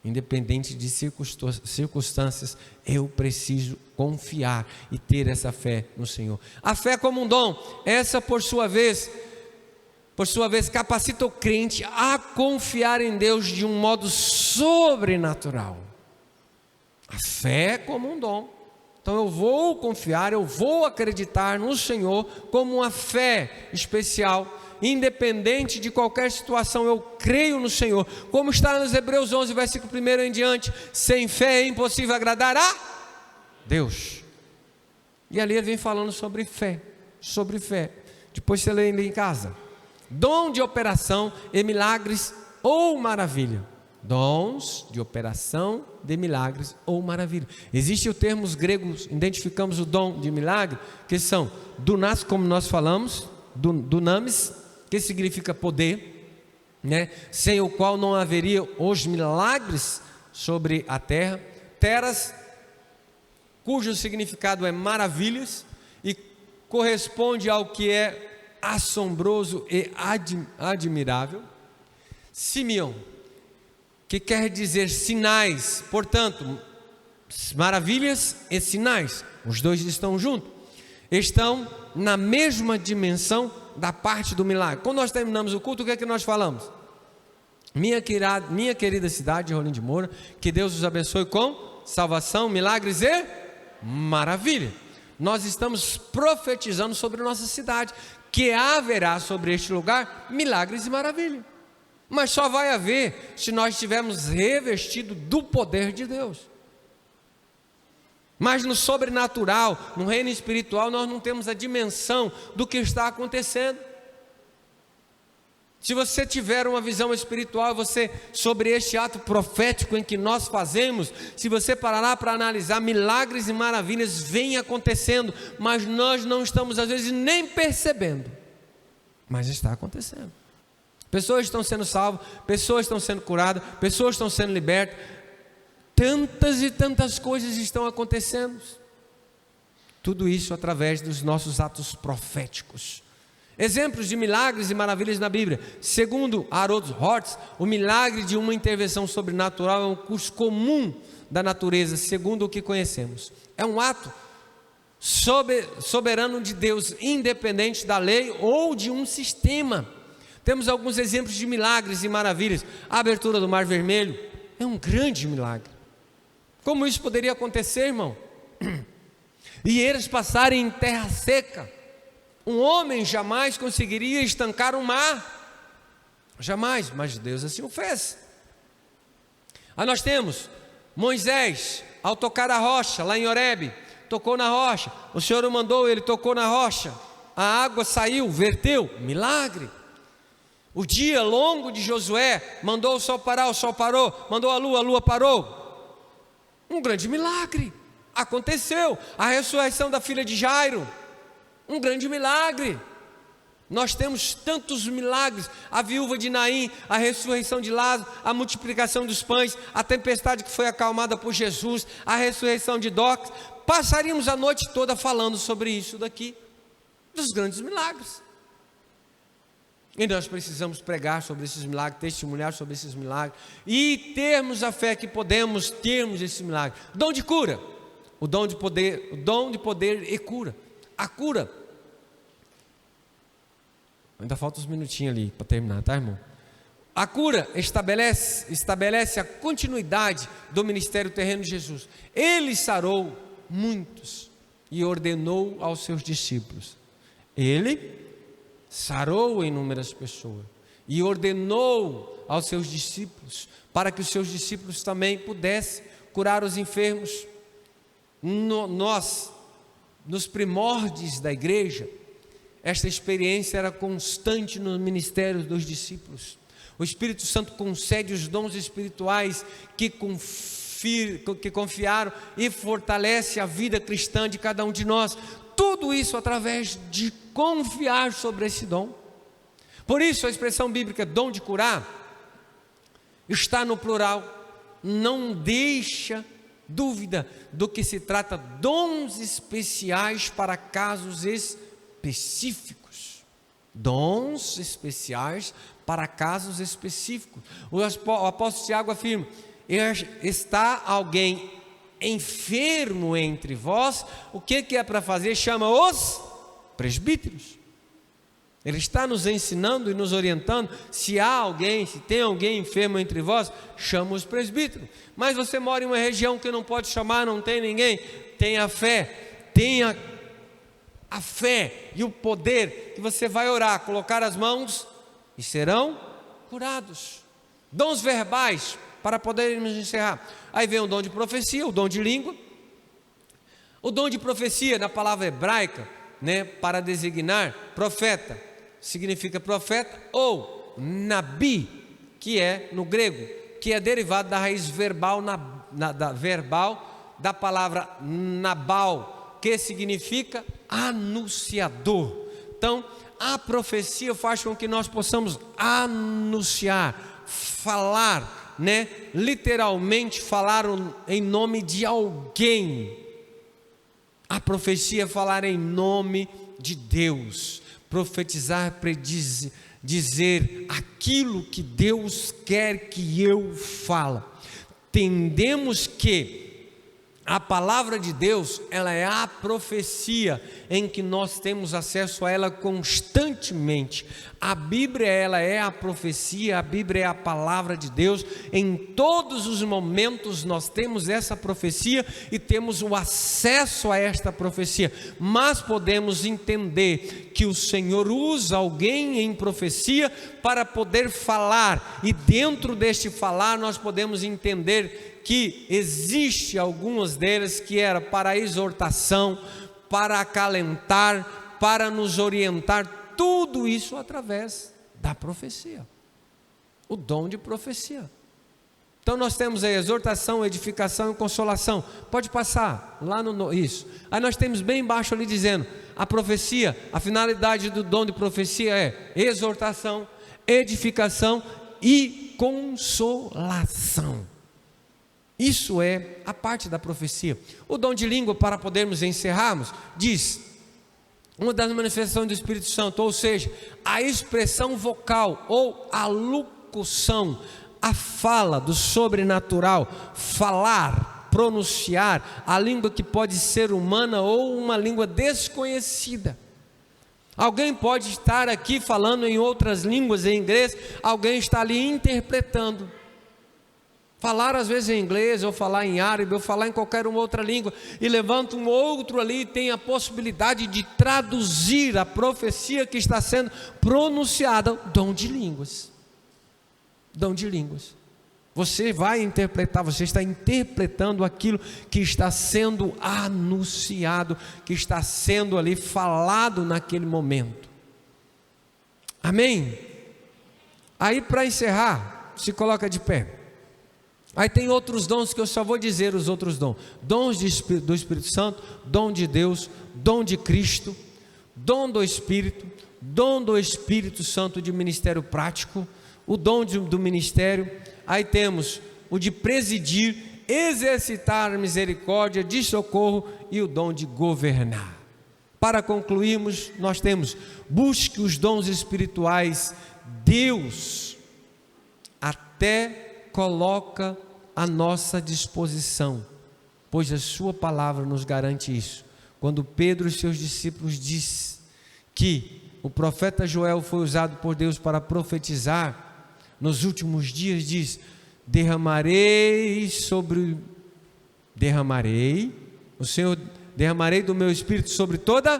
Independente de circunstâncias, eu preciso confiar e ter essa fé no Senhor. A fé como um dom, essa por sua vez capacita o crente a confiar em Deus de um modo sobrenatural. A fé como um dom. Então eu vou confiar, eu vou acreditar no Senhor como uma fé especial, independente de qualquer situação, eu creio no Senhor. Como está nos Hebreus 11, versículo 1 em diante, sem fé é impossível agradar a Deus. E ali ele vem falando sobre fé. Depois você lê em casa. Dom de operação e milagres ou maravilha. Dons de operação de milagres ou maravilha. Existem os termos gregos, identificamos o dom de milagre, que são dunamis, como nós falamos, dunamis, que significa poder, sem o qual não haveria os milagres sobre a terra. Teras, cujo significado é maravilhas, e corresponde ao que é assombroso e admirável. Simeon, que quer dizer sinais, portanto, maravilhas e sinais, os dois estão juntos, estão na mesma dimensão da parte do milagre. Quando nós terminamos o culto, o que é que nós falamos? Minha querida cidade de Rolim de Moura, que Deus os abençoe com salvação, milagres e maravilha. Nós estamos profetizando sobre nossa cidade, que haverá sobre este lugar milagres e maravilha. Mas só vai haver se nós estivermos revestidos do poder de Deus. Mas no sobrenatural, no reino espiritual, nós não temos a dimensão do que está acontecendo. Se você tiver uma visão espiritual, sobre este ato profético em que nós fazemos, se você parar para analisar, milagres e maravilhas vêm acontecendo, mas nós não estamos às vezes nem percebendo, mas está acontecendo. Pessoas estão sendo salvas, pessoas estão sendo curadas, pessoas estão sendo libertas, tantas e tantas coisas estão acontecendo, tudo isso através dos nossos atos proféticos. Exemplos de milagres e maravilhas na Bíblia. Segundo Harold Hortz, o milagre de uma intervenção sobrenatural é um curso comum da natureza, segundo o que conhecemos. É um ato soberano de Deus, independente da lei ou de um sistema. Temos alguns exemplos de milagres e maravilhas. A abertura do Mar Vermelho é um grande milagre. Como isso poderia acontecer, irmão? E eles passarem em terra seca. Um homem jamais conseguiria estancar um mar, jamais, mas Deus assim o fez. Aí nós temos Moisés, ao tocar a rocha, lá em Horebe, tocou na rocha, o Senhor o mandou, ele tocou na rocha, a água saiu, verteu, milagre. O dia longo de Josué, mandou o sol parar, o sol parou, mandou a lua parou, um grande milagre, aconteceu. A ressurreição da filha de Jairo, um grande milagre. Nós temos tantos milagres, a viúva de Naim, a ressurreição de Lázaro, a multiplicação dos pães, a tempestade que foi acalmada por Jesus, a ressurreição de Dorcas. Passaríamos a noite toda falando sobre isso daqui, dos grandes milagres. E nós precisamos pregar sobre esses milagres, testemunhar sobre esses milagres e termos a fé que podemos termos esse milagre. Dom de cura, o dom de poder e cura. A cura, ainda falta uns minutinhos ali para terminar, tá, irmão? A cura estabelece a continuidade do ministério terreno de Jesus. Ele sarou muitos e ordenou aos seus discípulos. Ele sarou inúmeras pessoas e ordenou aos seus discípulos, para que os seus discípulos também pudessem curar os enfermos. Nos primórdios da igreja, esta experiência era constante no ministério dos discípulos. O Espírito Santo concede os dons espirituais que confiaram e fortalece a vida cristã de cada um de nós. Tudo isso através de confiar sobre esse dom. Por isso a expressão bíblica dom de curar está no plural, não deixa dúvida do que se trata, dons especiais para casos específicos. Dons especiais para casos específicos. O apóstolo Tiago afirma: está alguém enfermo entre vós, o que é para fazer? Chama os presbíteros. Ele está nos ensinando e nos orientando. Se tem alguém enfermo entre vós, chama os presbíteros. Mas você mora em uma região que não pode chamar, não tem ninguém, tenha fé e o poder que você vai orar, colocar as mãos e serão curados. Dons verbais, para podermos encerrar. Aí vem o dom de profecia, o dom de língua. O dom de profecia, na palavra hebraica, para designar profeta, significa profeta, ou nabi, que é no grego, que é derivado da raiz verbal, da palavra nabal, que significa anunciador. Então, a profecia faz com que nós possamos anunciar, falar, literalmente falar em nome de alguém. A profecia é falar em nome de Deus, profetizar, dizer aquilo que Deus quer que eu fale. Entendemos que a palavra de Deus, ela é a profecia em que nós temos acesso a ela constantemente. A Bíblia, ela é a profecia, a Bíblia é a palavra de Deus. Em todos os momentos nós temos essa profecia e temos o acesso a esta profecia. Mas podemos entender que o Senhor usa alguém em profecia para poder falar, e dentro deste falar nós podemos entender que existe algumas delas que era para a exortação, para acalentar, para nos orientar, tudo isso através da profecia. O dom de profecia. Então nós temos a exortação, edificação e consolação. Pode passar lá isso. Aí nós temos bem embaixo ali dizendo, a profecia, a finalidade do dom de profecia é exortação, edificação e consolação. Isso é a parte da profecia. O dom de língua, para podermos encerrarmos, diz, uma das manifestações do Espírito Santo, ou seja, a expressão vocal ou a locução, a fala do sobrenatural, falar, pronunciar, a língua que pode ser humana ou uma língua desconhecida. Alguém pode estar aqui falando em outras línguas, em inglês, alguém está ali interpretando. Falar às vezes em inglês, ou falar em árabe, ou falar em qualquer uma outra língua, e levanta um outro ali e tem a possibilidade de traduzir a profecia que está sendo pronunciada, dom de línguas. Dom de línguas. Você vai interpretar, você está interpretando aquilo que está sendo anunciado, que está sendo ali falado naquele momento. Amém? Aí para encerrar, se coloca de pé. Aí tem outros dons que eu só vou dizer os outros dons. Dons do Espírito Santo, dom de Deus, dom de Cristo, dom do Espírito Santo de ministério prático, o dom do ministério. Aí temos o de presidir, exercitar a misericórdia, de socorro e o dom de governar. Para concluirmos, nós temos, busque os dons espirituais, Deus até coloca à nossa disposição, pois a sua palavra nos garante isso. Quando Pedro e seus discípulos disse que o profeta Joel foi usado por Deus para profetizar, nos últimos dias diz, derramarei do meu espírito sobre toda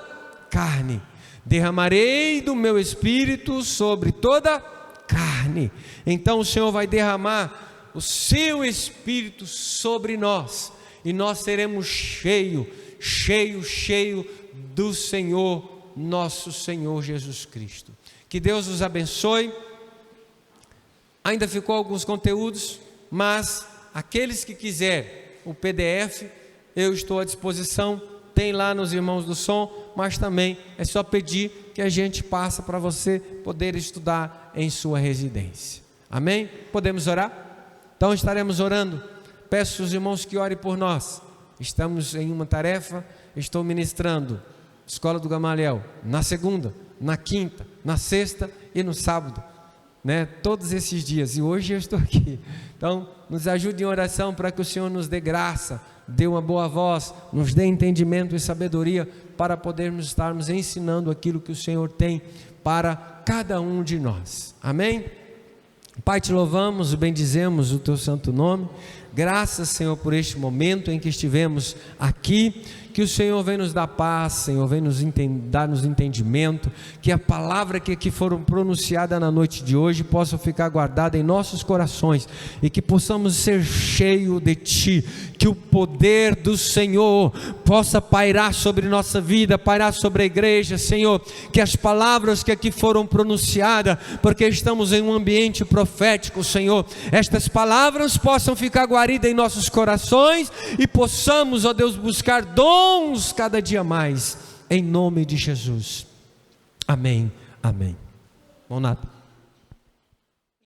carne, derramarei do meu espírito sobre toda carne. Então o Senhor vai derramar o seu espírito sobre nós, e nós seremos cheio do Senhor, nosso Senhor Jesus Cristo. Que Deus os abençoe. Ainda ficou alguns conteúdos, mas aqueles que quiserem o PDF, eu estou à disposição, tem lá nos irmãos do som, mas também é só pedir que a gente passa para você poder estudar em sua residência. Amém? Podemos orar? Então estaremos orando. Peço aos irmãos que orem por nós. Estamos em uma tarefa, estou ministrando Escola do Gamaliel na segunda, na quinta, na sexta e no sábado, todos esses dias, e hoje eu estou aqui. Então nos ajude em oração para que o Senhor nos dê graça, dê uma boa voz, nos dê entendimento e sabedoria para podermos estarmos ensinando aquilo que o Senhor tem para cada um de nós. Amém? Pai, te louvamos, bendizemos o teu santo nome. Graças, Senhor, por este momento em que estivemos aqui. Que o Senhor venha nos dar paz, Senhor, venha dar-nos entendimento, que a palavra que aqui foram pronunciada na noite de hoje possa ficar guardada em nossos corações, e que possamos ser cheios de Ti, que o poder do Senhor possa pairar sobre nossa vida, pairar sobre a igreja, Senhor, que as palavras que aqui foram pronunciadas, porque estamos em um ambiente profético, Senhor, estas palavras possam ficar guaridas em nossos corações, e possamos, ó Deus, buscar dons cada dia mais, em nome de Jesus. Amém, amém. Bom nada.